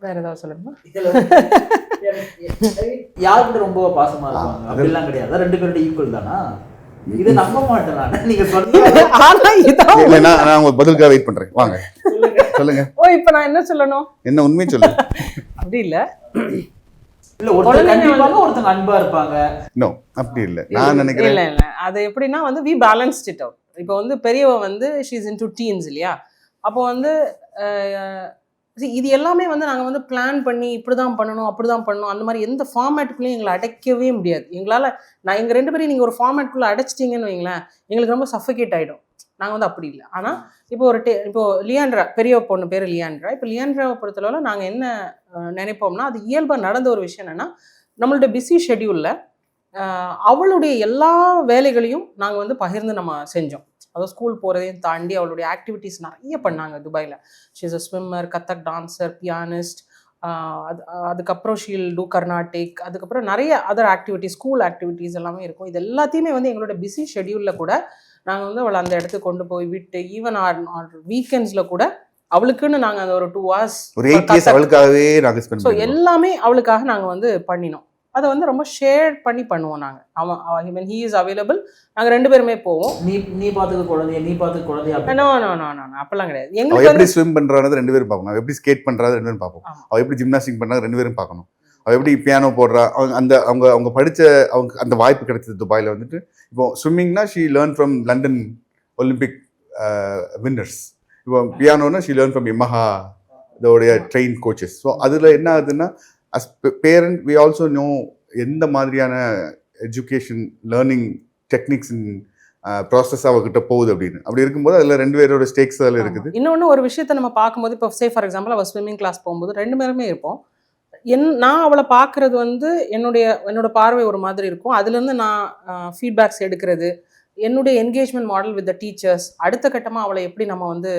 வேற ஏதாவது சொல்லணுமா? யாருக்கு ரொம்ப பாசமா இருப்பாங்க அப்படிலாம் கிடையாது, 2 பேரும் ஈக்குவல் தானா? இது நம்ப மாட்டேன் நீங்க சொல்லுங்க. நான் உங்க பதிலுக்காக வெயிட் பண்றேன். வாங்க சொல்லுங்க. ஓ இப்போ நான் என்ன சொல்லணும்? என்ன உண்மையை சொல்லுங்க. அப்படி இல்ல ஒருத்தங்க அன்பா இருப்பாங்க. நோ அப்படி இல்ல நான் நினைக்கிறேன். இல்ல அது எப்படின்னா வந்து வி பேலன்ஸ்ட் இட் அவுட். இப்போ வந்து பெரியவ வந்து ஷீ இஸ் இன்டு டீன்ஸ் இல்லையா, அப்போ வந்து இது எல்லாமே வந்து நாங்கள் வந்து பிளான் பண்ணி இப்படி தான் பண்ணணும் அப்படி தான் பண்ணணும் அந்த மாதிரி எந்த ஃபார்மேட்டுக்குள்ளேயும் எங்களை அடைக்கவே முடியாது. எங்களால் எங்கள் 2 பேரையும் நீங்கள் ஒரு ஃபார்மேட்டுக்குள்ளே அடைச்சிட்டிங்கன்னு வைங்களேன், எங்களுக்கு ரொம்ப சஃபகேட் ஆகிடும். நாங்கள் வந்து அப்படி இல்லை. ஆனால் இப்போ லியாண்ட்ரா, பெரிய பொண்ணு பேர் லியாண்ட்ரா. இப்போ லியாண்ட்ராவை பொறுத்தளவில் நாங்கள் என்ன நினைப்போம்னா, அது இயல்பாக நடந்த ஒரு விஷயம் என்னென்னா, நம்மளோட பிஸி ஷெட்யூலில் அவளுடைய எல்லா வேலைகளையும் நாங்கள் வந்து பகிர்ந்து நம்ம செஞ்சோம். அதாவது ஸ்கூல் போகிறதையும் தாண்டி அவளுடைய ஆக்டிவிட்டீஸ் நிறைய பண்ணாங்க துபாயில். She is a swimmer, Kathak dancer, pianist, அதுக்கப்புறம் ஷீல் டூ கர்நாடிக், அதுக்கப்புறம் நிறைய அதர் ஆக்டிவிட்டிஸ், ஸ்கூல் ஆக்டிவிட்டீஸ் எல்லாமே இருக்கும். இது எல்லாத்தையுமே வந்து எங்களோட பிஸி ஷெட்யூலில் கூட நாங்கள் வந்து அவளை அந்த இடத்துக்கு கொண்டு போய் விட்டு, ஈவன் வீக்கெண்ட்ஸில் கூட அவளுக்குன்னு நாங்கள் அந்த ஒரு 2 hours அவளுக்காகவே நாங்கள் ஸ்பெண்ட் பண்ணோம். ஸோ எல்லாமே அவளுக்காக நாங்கள் வந்து பண்ணினோம். அதை வந்து ரொம்ப ஷேர் பண்ணி பண்ணுவோம் நாங்கள். அவன் ஹீ இஸ் அவைலபிள், நாங்கள் 2 பேருமே போவோம். நீ பார்த்துக்க குழந்தைய நோ அப்பெல்லாம் கிடையாது. எங்களுக்கு எப்படி ஸ்விம் பண்ணுறாரு 2 பேரும் பார்க்கணும், எப்படி ஸ்கேட் பண்ணுறாரு 2 பேரும் பார்ப்போம், அவள் எப்படி ஜிம்னாஸ்டிக் பண்ணுறாங்க 2 பேரும் பார்க்கணும், அவள் எப்படி பியானோ போடுறா, அவங்க படித்த அந்த வாய்ப்பு கிடைச்சது துபாயில் வந்துட்டு. இப்போ ஸ்விம்மிங்னா she learn from London Olympic winners. இப்போ பியானோனா ஷீ லேர்ன் ஃப்ரம் யமஹா இதோடைய ட்ரெயின் கோச்சஸ். ஸோ அதில் என்ன ஆகுதுன்னா, as parent we also know எந்த மாதிரியான எஜுகேஷன் லேர்னிங் டெக்னிக்ஸ் ப்ராசஸ் அவகிட்ட போகுது அப்படின்னு. அப்படி இருக்கும்போது அதில் 2 பேரோட ஸ்டேக்ஸ் அதில் இருக்குது. இன்னொன்று ஒரு விஷயத்தை நம்ம பார்க்கும்போது, இப்போ சே ஃபார் எக்ஸாம்பிள் அவள் ஸ்விம்மிங் கிளாஸ் போகும்போது 2 பேருமே இருப்போம். நான் அவளை பார்க்குறது வந்து என்னோட பார்வை ஒரு மாதிரி இருக்கும். அதுலேருந்து நான் ஃபீட்பேக்ஸ் எடுக்கிறது, என்னுடைய engagement model with the teachers, அடுத்த கட்டமாக அவளை எப்படி நம்ம வந்து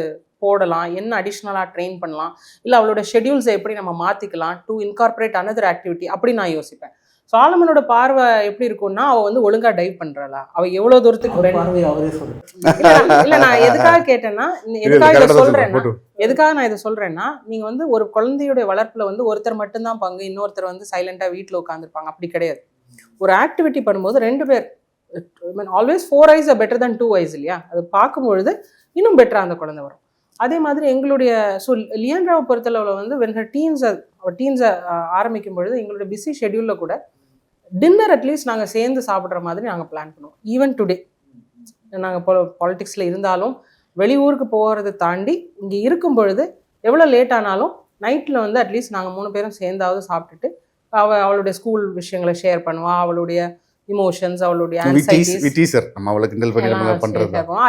போடலாம், என்ன அடிஷ்னலாக ட்ரெயின் பண்ணலாம், இல்லை அவளோட ஷெட்யூல்ஸை எப்படி நம்ம மாற்றிக்கலாம் டு இன்கார்பரேட் அனதர் ஆக்டிவிட்டி, அப்படி நான் யோசிப்பேன். சாலமனோட பார்வை எப்படி இருக்கும்னா, அவள் வந்து ஒழுங்காக டைவ் பண்ணுறாளா, அவள் எவ்வளோ தூரத்துக்கு இல்லை நான் எதுக்காக கேட்டேன்னா, எதுக்காக நான் இதை சொல்கிறேன்னா, நீங்கள் வந்து ஒரு குழந்தையுடைய வளர்ப்பில் வந்து ஒருத்தர் மட்டும்தான் பங்கு, இன்னொருத்தர் வந்து சைலண்டாக வீட்டில் உட்காந்துருப்பாங்க, அப்படி கிடையாது. ஒரு ஆக்டிவிட்டி பண்ணும்போது 2 பேர் always 4 eyes are better than 2 eyes இல்லையா? அது பார்க்கும்பொழுது இன்னும் பெட்டராக அந்த குழந்தை வரும். அதே மாதிரி எங்களுடைய லியாண்ட்ராவை பொறுத்தளவில் வந்து when her teens ஆரம்பிக்கும் பொழுது எங்களுடைய பிஸி ஷெட்யூலில் கூட டின்னர் அட்லீஸ்ட் நாங்கள் சேர்ந்து சாப்பிட்ற மாதிரி நாங்கள் பிளான் பண்ணுவோம். ஈவன் டுடே நாங்கள் பாலிடிக்ஸில் இருந்தாலும் வெளியூருக்கு போகிறத தாண்டி இங்கே இருக்கும் பொழுது எவ்வளோ லேட் ஆனாலும் நைட்டில் வந்து அட்லீஸ்ட் நாங்கள் 3 பேரும் சேர்ந்தாவது சாப்பிட்டுட்டு அவளுடைய ஸ்கூல் விஷயங்களை ஷேர் பண்ணுவாள், அவளுடைய இமோஷன்ஸ், அவளுடைய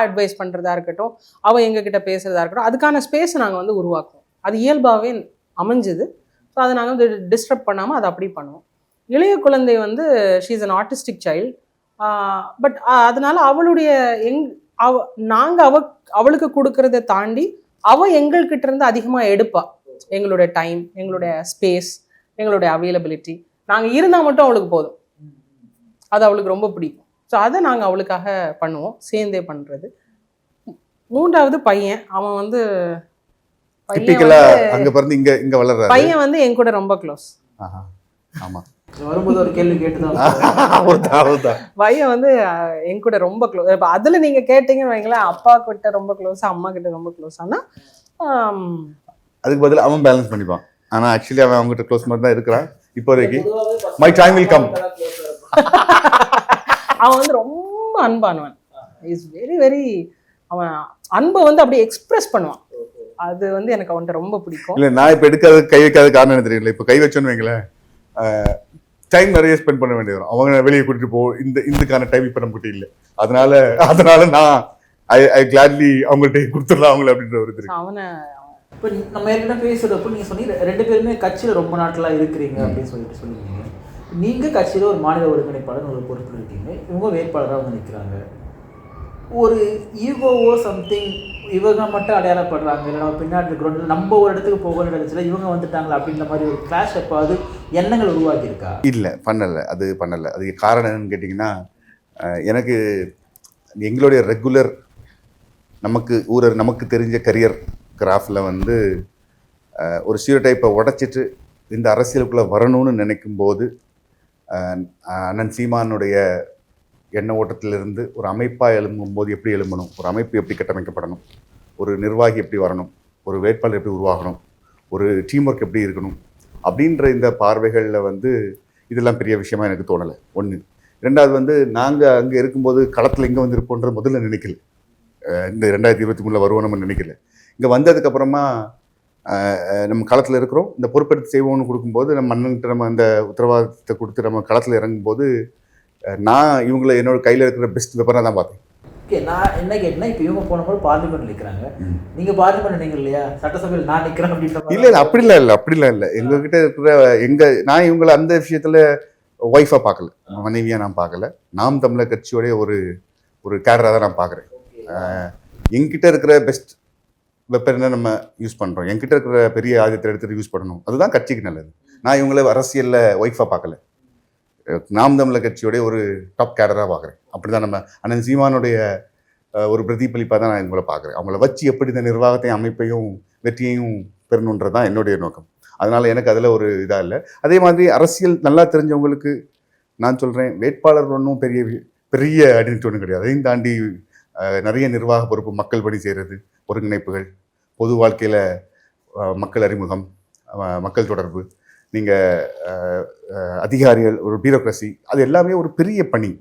அட்வைஸ் பண்ணுறதா இருக்கட்டும், அவள் எங்ககிட்ட பேசுகிறதா இருக்கட்டும், அதுக்கான ஸ்பேஸ் நாங்கள் வந்து உருவாக்குவோம். அது இயல்பாகவே அமைஞ்சுது. ஸோ அதை நாங்கள் வந்து டிஸ்டர்ப் பண்ணாமல் அதை அப்படி பண்ணுவோம். இளைய குழந்தை வந்து she is an artistic child. But அதனால அவளுடைய நாங்கள் அவளுக்கு கொடுக்கறத தாண்டி அவள் எங்கள்கிட்ட இருந்து அதிகமாக எடுப்பா. எங்களுடைய டைம், எங்களுடைய ஸ்பேஸ், எங்களுடைய அவைலபிலிட்டி நாங்கள் இருந்தால் மட்டும் அவளுக்கு போதும். அது அவளுக்கு ரொம்ப பிடிக்கும். ஸோ அதை நாங்கள் அவளுக்காக பண்ணுவோம், சேர்ந்தே பண்ணுறது. 3வது பையன். அவன் வந்து பையன் வந்து என் கூட ரொம்ப க்ளோஸ். வரும்போது ஒரு கேள்வி கேட்டுதான் பையன் வந்து என் கூட ரொம்ப க்ளோஸ். இப்போ அதில் நீங்கள் கேட்டீங்கன்னு வைங்களேன், அப்பா கிட்ட ரொம்ப க்ளோஸ், அம்மா கிட்ட ரொம்ப க்ளோஸ். ஆனால் அதுக்கு பதில் அவன் பேலன்ஸ் பண்ணிப்பான். ஆனால் ஆக்சுவலி அவன் அவங்ககிட்ட க்ளோஸ் மாதிரி தான் இருக்கிறான் இப்போதைக்கு. My time will come. அவன் வந்து ரொம்ப அன்பானவன். இஸ் வெரி வெரி அவன் அன்பை வந்து அப்படியே எக்ஸ்பிரஸ் பண்ணுவான். அது வந்து எனக்கு அவன்கிட்ட ரொம்ப பிடிக்கும். இல்லை, நான் இப்போ எடுக்காத கை வைக்காத காரணம் என்ன தெரியல. இப்போ கை வச்சோன்னு வைங்களேன், டைம் நிறைய ஸ்பெண்ட் பண்ண வேண்டியது வரும். அவங்க வெளியே கூட்டிட்டு போ, இதுக்கான டைம் இப்போ நம்மகிட்ட இல்லை. அதனால நான் ஐ கிளாட்லி அவங்கள்ட்ட கொடுத்துடலாம் அவங்கள அப்படின்ற ஒரு இது. அவனை இப்போ நம்ம ஏற்கனவே பேசுகிறப்போ நீங்கள் சொன்னீங்க 2 பேருமே கட்சியில் ரொம்ப நாட்களாக இருக்கிறீங்க அப்படின்னு சொல்லியிருக்கீங்க. நீங்கள் கட்சியில் ஒரு மாநில ஒருங்கிணைப்பாளர் ஒரு பொறுப்பில் இருக்கீங்க, இவங்க வேட்பாளராக வந்து நிற்கிறாங்க. ஒரு ஈகோவோ சம்திங் இவங்க மட்டும் அடையாளப்படுறாங்க, இல்லை நம்ம பின்னாடி இருக்கிறோம், நம்ம ஒரு இடத்துக்கு போக நினைச்சல இவங்க வந்துட்டாங்களா அப்படின்ற மாதிரி ஒரு கிளாஷ் எப்போ அது எண்ணங்கள் உருவாக்கியிருக்கா? இல்லை, பண்ணலை. அது காரணம் என்னன்னு கேட்டிங்கன்னா, எனக்கு எங்களுடைய ரெகுலர் நமக்கு தெரிஞ்ச கரியர் கிராஃபில் வந்து ஒரு ஸ்டீரியோடைப்பை உடைச்சிட்டு இந்த அரசியலுக்குள்ளே வரணும்னு நினைக்கும்போது அண்ணன் சீமானுடைய எண்ண ஓட்டத்திலிருந்து ஒரு அமைப்பாக எழும்பும்போது எப்படி எழும்பணும், ஒரு அமைப்பு எப்படி கட்டமைக்கப்படணும், ஒரு நிர்வாகி எப்படி வரணும், ஒரு வேட்பாளர் எப்படி உருவாகணும், ஒரு டீம் ஒர்க் எப்படி இருக்கணும் அப்படின்ற இந்த பார்வைகளில் வந்து இதெல்லாம் பெரிய விஷயமா எனக்கு தோணலை. 1. 2வது வந்து நாங்கள் அங்கே இருக்கும்போது களத்தில் இங்கே வந்து இருப்போன்ற முதல்ல நினைக்கல. இந்த 2023 வருவோம் நம்ம நினைக்கல. இங்கே வந்ததுக்கப்புறமா நம்ம களத்தில் இருக்கிறோம், இந்த பொறுப்பெடுத்து செய்வோம்னு கொடுக்கும்போது நம்ம அண்ணன்கிட்ட நம்ம அந்த உத்தரவாதத்தை கொடுத்து நம்ம களத்தில் இறங்கும்போது நான் இவங்களை என்னோட கையில் இருக்கிற பெஸ்ட் வெப்பனாக தான் பார்த்தேன். ஓகே, நான் என்ன கேட்டேன்னா, இப்போ இவங்க போனபோது பார்லிமெண்ட் நிற்கிறாங்க, நீங்கள் பார்லிமெண்ட் நீங்கள் இல்லையா, சட்டசபையில் நான் நிற்கிறேன் அப்படின்ற இல்லை அப்படிலாம் இல்லை. எங்ககிட்ட இருக்கிற நான் இவங்களை அந்த விஷயத்தில் ஒய்ஃபாக பார்க்கல, மனைவியாக நான் பார்க்கல. நாம் தமிழர் கட்சியோடைய ஒரு கேடராக தான் நான் பார்க்குறேன். எங்கிட்ட இருக்கிற பெஸ்ட் வெப்பனை நம்ம யூஸ் பண்ணுறோம், என்கிட்ட இருக்கிற பெரிய ஆயுதத்தை எடுத்துகிட்டு யூஸ் பண்ணணும், அதுதான் கட்சிக்கு நல்லது. நான் இவங்களை அரசியலில் ஒய்ஃபாக பார்க்கல, நாம் தமிழர் கட்சியோடைய ஒரு டாப் கேடராக பார்க்குறேன். அப்படி தான் நம்ம அண்ணன் சீமானுடைய ஒரு பிரதிபலிப்பாக தான் நான் இவங்களை பார்க்குறேன். அவங்கள வச்சு எப்படி இந்த நிர்வாகத்தையும் அமைப்பையும் வெற்றியையும் பெறணுன்றது தான் என்னுடைய நோக்கம். அதனால் எனக்கு அதில் ஒரு இதாக இல்லை. அதே மாதிரி அரசியல் நல்லா தெரிஞ்சவங்களுக்கு நான் சொல்கிறேன், வேட்பாளர் ஒன்றும் பெரிய ஐடென்டிட்டி ஒன்றும் கிடையாது. அதையும் தாண்டி நிறைய நிர்வாக பொறுப்பு, மக்கள் பணி செய்கிறது, ஒருங்கிணைப்புகள், பொது வாழ்க்கையில் மக்கள் அறிமுகம், மக்கள் தொடர்பு, நீங்கள் அதிகாரிகள், ஒரு பியூரோக்ரசி, அது எல்லாமே ஒரு பெரிய பணி.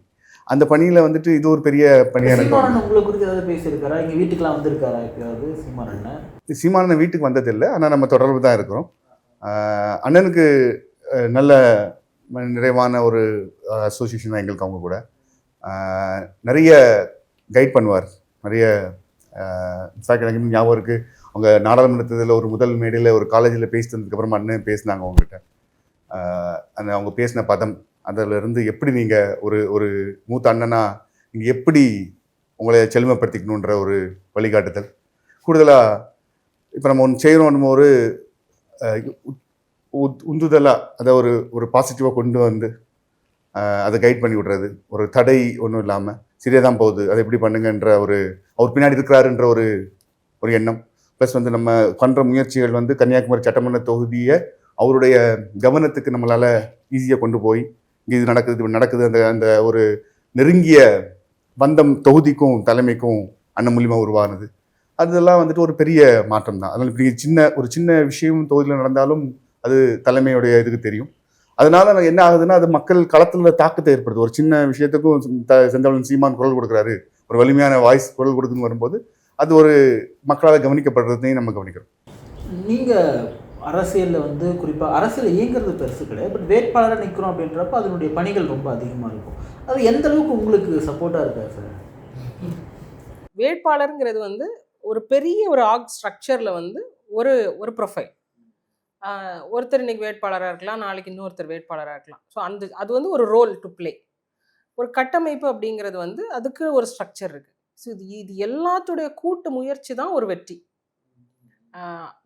அந்த பணியில் வந்துட்டு இது ஒரு பெரிய பணியாக உங்களை குறித்து ஏதாவது பேசியிருக்காரா? இங்கே வீட்டுக்கெலாம் வந்திருக்காரா எப்பயாவது சீமானண்ணன்? சீமானண்ணன் வீட்டுக்கு வந்ததில்லை, ஆனால் நம்ம தொடர்பு தான் இருக்கிறோம். அண்ணனுக்கு நல்ல நிறைவான ஒரு அசோசியேஷன் தான் எங்களுக்கு அவங்க கூட. நிறைய கைட் பண்ணுவார், நிறைய இன்ஃபேக்ட் எனக்கு இன்னும் ஞாபகம் இருக்குது, அவங்க நாடாளுமன்றத்தில் ஒரு முதல் மேடையில் ஒரு காலேஜில் பேசி தந்ததுக்கப்புறமா அண்ணன் பேசினாங்க அவங்ககிட்ட. அந்த அவங்க பேசின பதம், அதிலிருந்து எப்படி நீங்கள் ஒரு மூத்த அண்ணனா நீங்கள் எப்படி உங்களை செழுமைப்படுத்திக்கணுன்ற ஒரு வழிகாட்டுதல். கூடுதலாக இப்போ நம்ம ஒன்று செய்கிறோம், நம்ம ஒரு உந்துதலாக அதை ஒரு பாசிட்டிவாக கொண்டு வந்து அதை கைட் பண்ணி விடுறது, ஒரு தடை ஒன்றும் இல்லாமல் சரியாக தான் போகுது, அதை எப்படி பண்ணுங்கன்ற அவர் பின்னாடி இருக்கிறாருன்ற ஒரு எண்ணம். ப்ளஸ் வந்து நம்ம பண்ணுற முயற்சிகள் வந்து கன்னியாகுமரி சட்டமன்ற தொகுதியை அவருடைய கவனத்துக்கு நம்மளால் ஈஸியாக கொண்டு போய் இங்கே இது நடக்குது அந்த நெருங்கிய பந்தம் தொகுதிக்கும் தலைமைக்கும் அண்ணன் மூலியமாக உருவானது. அதெல்லாம் வந்துட்டு ஒரு பெரிய மாற்றம் தான். அதனால் இப்படி ஒரு சின்ன விஷயம் தொகுதியில் நடந்தாலும் அது தலைமையுடைய இதுக்கு தெரியும். அதனால என்ன ஆகுதுன்னா, அது மக்கள் களத்தில் தாக்கத்தை ஏற்படுது. ஒரு சின்ன விஷயத்துக்கும் செந்தமிழன் சீமான் குரல் கொடுக்குறாரு, ஒரு வலிமையான வாய்ஸ் குரல் கொடுக்குன்னு வரும்போது அது ஒரு மக்களால் கவனிக்கப்படுறதையும் நம்ம கவனிக்கிறோம். நீங்கள் அரசியலில் வந்து குறிப்பாக அரசியல் இயங்குறது பெருசு கிடையாது, பட் வேட்பாளராக நிற்கிறோம் அப்படின்றப்ப அதனுடைய பணிகள் ரொம்ப அதிகமாக இருக்கும். அது எந்த அளவுக்கு உங்களுக்கு சப்போர்ட்டாக இருக்கா சார்? வேட்பாளருங்கிறது வந்து ஒரு பெரிய ஒரு ஆர்க் ஸ்ட்ரக்சரில் வந்து ஒரு ஒரு ப்ரொஃபைல். ஒருத்தர் இன்னைக்கு வேட்பாளராக இருக்கலாம், நாளைக்கு இன்னொருத்தர் வேட்பாளராக இருக்கலாம். ஸோ அது வந்து ஒரு ரோல் டு பிளே. ஒரு கட்டமைப்பு அப்படிங்கிறது வந்து அதுக்கு ஒரு ஸ்ட்ரக்சர் இருக்குது. ஸோ இது எல்லாத்துடைய கூட்டு முயற்சி தான் ஒரு வெற்றி.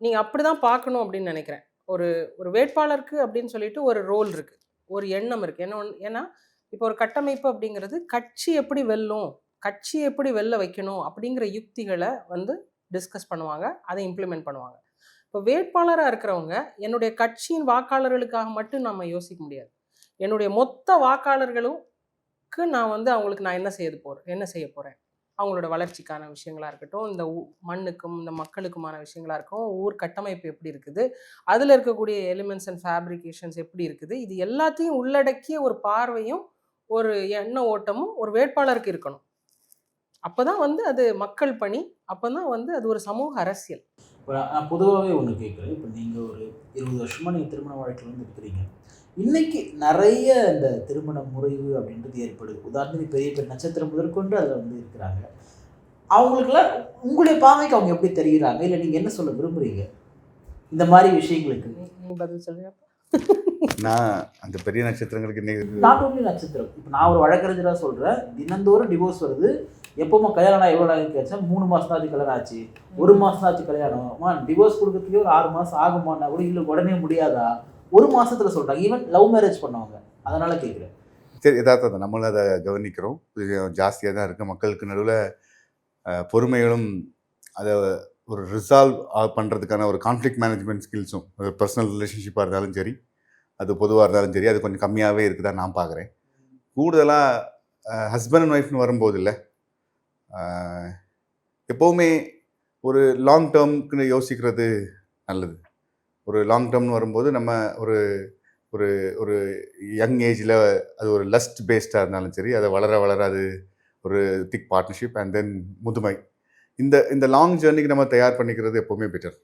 நீங்கள் அப்படி தான் பார்க்கணும் அப்படின்னு நினைக்கிறேன். ஒரு ஒரு வேட்பாளருக்கு அப்படின்னு சொல்லிட்டு ஒரு ரோல் இருக்குது, ஒரு எண்ணம் இருக்குது. ஏன்னா இப்போ ஒரு கட்டமைப்பு அப்படிங்கிறது கட்சி எப்படி வெல்லும், கட்சி எப்படி வெல்ல வைக்கணும் அப்படிங்கிற யுக்திகளை வந்து டிஸ்கஸ் பண்ணுவாங்க, அதை இம்ப்ளிமெண்ட் பண்ணுவாங்க. இப்போ வேட்பாளராக இருக்கிறவங்க என்னுடைய கட்சியின் வாக்காளர்களுக்காக மட்டும் நம்ம யோசிக்க முடியாது. என்னுடைய மொத்த வாக்காளர்களுக்கு நான் வந்து அவங்களுக்கு நான் என்ன செய்ய போகிறேன், அவங்களோட வளர்ச்சிக்கான விஷயங்களாக இருக்கட்டும், இந்த மண்ணுக்கும் இந்த மக்களுக்குமான விஷயங்களாக இருக்கும், ஊர் கட்டமைப்பு எப்படி இருக்குது, அதில் இருக்கக்கூடிய எலிமெண்ட்ஸ் அண்ட் ஃபேப்ரிகேஷன்ஸ் எப்படி இருக்குது, இது எல்லாத்தையும் உள்ளடக்கிய ஒரு பார்வையும் ஒரு எண்ண ஓட்டமும் ஒரு வேட்பாளருக்கு இருக்கணும். அப்போ தான் வந்து அது மக்கள் பணி, அப்போ தான் வந்து அது ஒரு சமூக அரசியல். இப்போ நான் பொதுவாகவே ஒன்று கேட்குறேன். இப்போ நீங்கள் ஒரு 20 வருஷமாக நீங்கள் திருமண வாழ்க்கையில் வந்து இருக்கிறீங்க. இன்றைக்கி நிறைய இந்த திருமண முறைவு அப்படின்றது ஏற்படுது. உதாரணத்துக்கு பெரிய பெரிய நட்சத்திரம் முதற்கொண்டு அதில் வந்து இருக்கிறாங்க. அவங்களுக்குலாம் உங்களுடைய பார்வைக்கு அவங்க எப்படி தெரிகிறாங்க, இல்லை நீங்கள் என்ன சொல்ல விரும்புகிறீங்க இந்த மாதிரி விஷயங்களுக்கு? நீ பதில் சொல்லுங்க. நான் அந்த பெரிய நட்சத்திரங்களுக்கு நாட் ஓன்லி நட்சத்திரம். இப்போ நான் ஒரு வழக்கறிஞராக சொல்கிறேன், தினந்தோறும் டிவோர்ஸ் வருது. எப்போமா கல்யாணம் எவ்வளோ நாளைக்கு கேட்சா 3 மாதம் தான் ஆச்சு கல்யாணம் ஆச்சு, 1 மாதம் தான் ஆச்சு கல்யாணம், டிவோர்ஸ் கொடுக்கறதுக்கே ஒரு 6 மாதம் ஆகுமானா கூட இல்லை உடனே முடியாதா, 1 மாதத்தில் சொல்கிறாங்க. ஈவன் லவ் மேரேஜ் பண்ணவங்க. அதனால் கேட்குறேன். சரி, எதார்த்தம் நம்மளும் அதை கவனிக்கிறோம். ஜாஸ்தியாக தான் இருக்குது. மக்களுக்கு நடுவில் பொறுமைகளும் அதை ஒரு ரிசால்வ் பண்ணுறதுக்கான ஒரு கான்ஃப்ளிக்ட் மேனேஜ்மெண்ட் ஸ்கில்ஸும், ஒரு பர்சனல் ரிலேஷன்ஷிப்பாக இருந்தாலும் சரி, அது பொதுவாக இருந்தாலும் சரி, அது கொஞ்சம் கம்மியாகவே இருக்குதான் நான் பார்க்குறேன். கூடுதலாக ஹஸ்பண்ட் அண்ட் ஒய்ஃப்னு வரும்போது இல்லை, எப்போவுமே ஒரு லாங் டேர்முக்குன்னு யோசிக்கிறது நல்லது. ஒரு லாங் டேர்ம்னு வரும்போது நம்ம ஒரு ஒரு ஒரு யங் ஏஜில் அது ஒரு லஸ்ட் பேஸ்டாக இருந்தாலும் சரி, அதை வளர அது ஒரு திக் பார்ட்னர்ஷிப் அண்ட் தென் முதுமை, இந்த லாங் ஜேர்னிக்கு நம்ம தயார் பண்ணிக்கிறது எப்போவுமே பெட்டர்.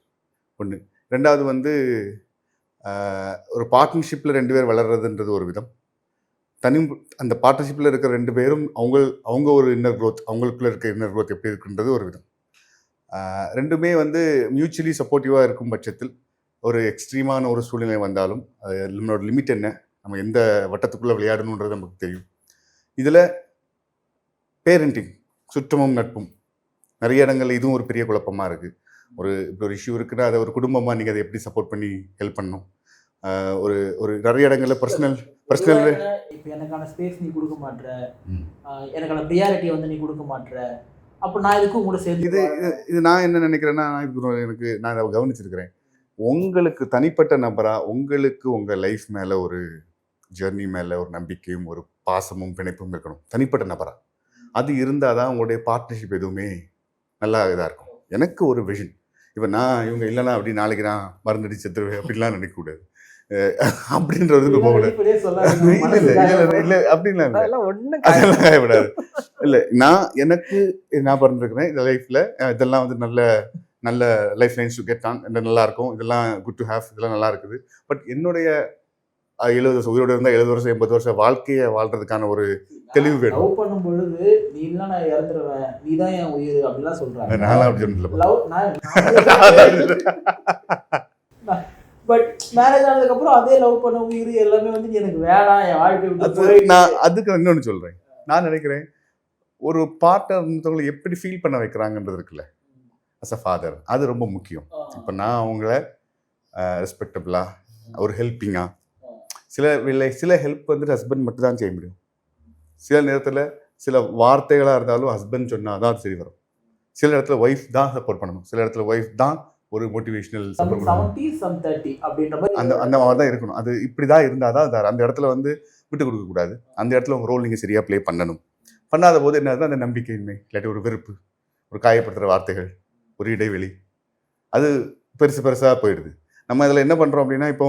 ஒன்று. ரெண்டாவது வந்து ஒரு பார்ட்னர்ஷிப்பில் 2 பேர் வளர்றதுன்றது ஒரு விதம். அந்த பார்ட்னர்ஷிப்பில் இருக்கிற 2 பேரும் அவங்க ஒரு இன்னர் க்ரோத், அவங்களுக்குள்ளே இருக்க இன்னர் க்ரோத் எப்படி இருக்குன்றது ஒரு விதம். ரெண்டுமே வந்து மியூச்சுவலி சப்போர்ட்டிவாக இருக்கும் பட்சத்தில் ஒரு எக்ஸ்ட்ரீமான ஒரு சூழ்நிலை வந்தாலும் அது நம்மளோட லிமிட் என்ன, நம்ம எந்த வட்டத்துக்குள்ளே விளையாடணுன்றது நமக்கு தெரியும். இதில் பேரண்டிங், சுற்றமும் நட்பும் நிறைய இடங்கள் இதுவும் ஒரு பெரிய குழப்பமாக இருக்குது. இப்படி ஒரு இஷ்யூ இருக்குன்னா அதை ஒரு குடும்பமாக நீங்கள் அதை எப்படி சப்போர்ட் பண்ணி ஹெல்ப் பண்ணணும். ஒரு நிறைய இடங்களில் பர்சனல் இப்போ எனக்கான ஸ்பேஸ் நீ கொடுக்க மாட்ற, எனக்கான ப்ரியாரிட்டியை வந்து நீ கொடுக்க மாட்ற, அப்போ நான் இதுக்கும் கூட சேர்ந்து இது நான் என்ன நினைக்கிறேன்னா, நான் அதை கவனிச்சிருக்கிறேன். உங்களுக்கு தனிப்பட்ட நபராக உங்களுக்கு உங்கள் லைஃப் மேலே ஒரு ஜெர்னி மேலே ஒரு நம்பிக்கையும் ஒரு பாசமும் பிணைப்பும் இருக்கணும், தனிப்பட்ட நபராக. அது இருந்தால் தான் உங்களுடைய பார்ட்னர்ஷிப் எதுவுமே நல்லா இதாக இருக்கும். எனக்கு ஒரு விஷன், இப்போ நான் இவங்க இல்லைனா அப்படி நாளைக்கு நான் மருந்தடி செத்துருவேன் அப்படின்லாம் நினைக்கக்கூடாது. அப்படின்றதுக்கு போகக்கூடாது. இல்லை அப்படின்லாம் அதெல்லாம் கைவிடாது. இல்லை, நான் பிறந்திருக்கிறேன் இந்த லைஃப்பில், இதெல்லாம் வந்து நல்ல life lines to get on, நல்லா இருக்கும், இதெல்லாம் குட் டு ஹேவ், இதெல்லாம் நல்லா இருக்குது. பட் என்னுடைய 70 வருஷம் உயிரோடு இருந்தால் 70 வருஷம் 80 வருஷம் வாழ்க்கையை வாழ்றதுக்கான ஒரு தெளிவு வேணும். லவ் பண்ணும் பொழுது நீ இல்லை நான் இறந்துருவேன், நீ தான் என் உயிர் அப்படிலாம் சொல்றாங்க. நான் அப்படி சொல்லல. பட் மேரேஜ் ஆனதுக்கப்புறம் அதே லவ் பண்ண உயிர் எல்லாமே வந்து எனக்கு வேணாம், என் வாழ்க்கை. நான் அதுக்கு இன்னொன்று சொல்கிறேன். நான் நினைக்கிறேன் ஒரு பார்ட்னர் எப்படி ஃபீல் பண்ண வைக்கிறாங்கன்றது இருக்குல்ல, அஸ் அ ஃபாதர், அது ரொம்ப முக்கியம். இப்போ நான் அவங்கள ரெஸ்பெக்டபுளாக ஒரு ஹெல்ப்பிங்காக, சில ஹெல்ப் வந்துட்டு ஹஸ்பண்ட் மட்டும் தான் செய்ய முடியும். சில நேரத்தில் சில வார்த்தைகளாக இருந்தாலும் ஹஸ்பண்ட் சொன்னால் தான் சரி வரும். சில இடத்துல ஒய்ஃப் தான் சப்போர்ட் பண்ணணும், சில இடத்துல ஒய்ஃப் தான் ஒரு மோட்டிவேஷனல் சப்போர்ட் பண்ணணும். அந்த மாதிரி தான் இருக்கணும். அது இப்படி தான் இருந்தால் தான் அந்த இடத்துல வந்து விட்டு கொடுக்கக்கூடாது. அந்த இடத்துல உங்கள் ரோல் நீங்கள் சரியாக ப்ளே பண்ணணும். பண்ணாத போது என்ன ஆகுது, அந்த நம்பிக்கையின்மை, இல்லாட்டி ஒரு வெறுப்பு, ஒரு காயப்படுத்துகிற வார்த்தைகள், ஒரு இடைவெளி, அது பெருசு பெருசாக போயிடுது. நம்ம இதில் என்ன பண்ணுறோம் அப்படின்னா, இப்போ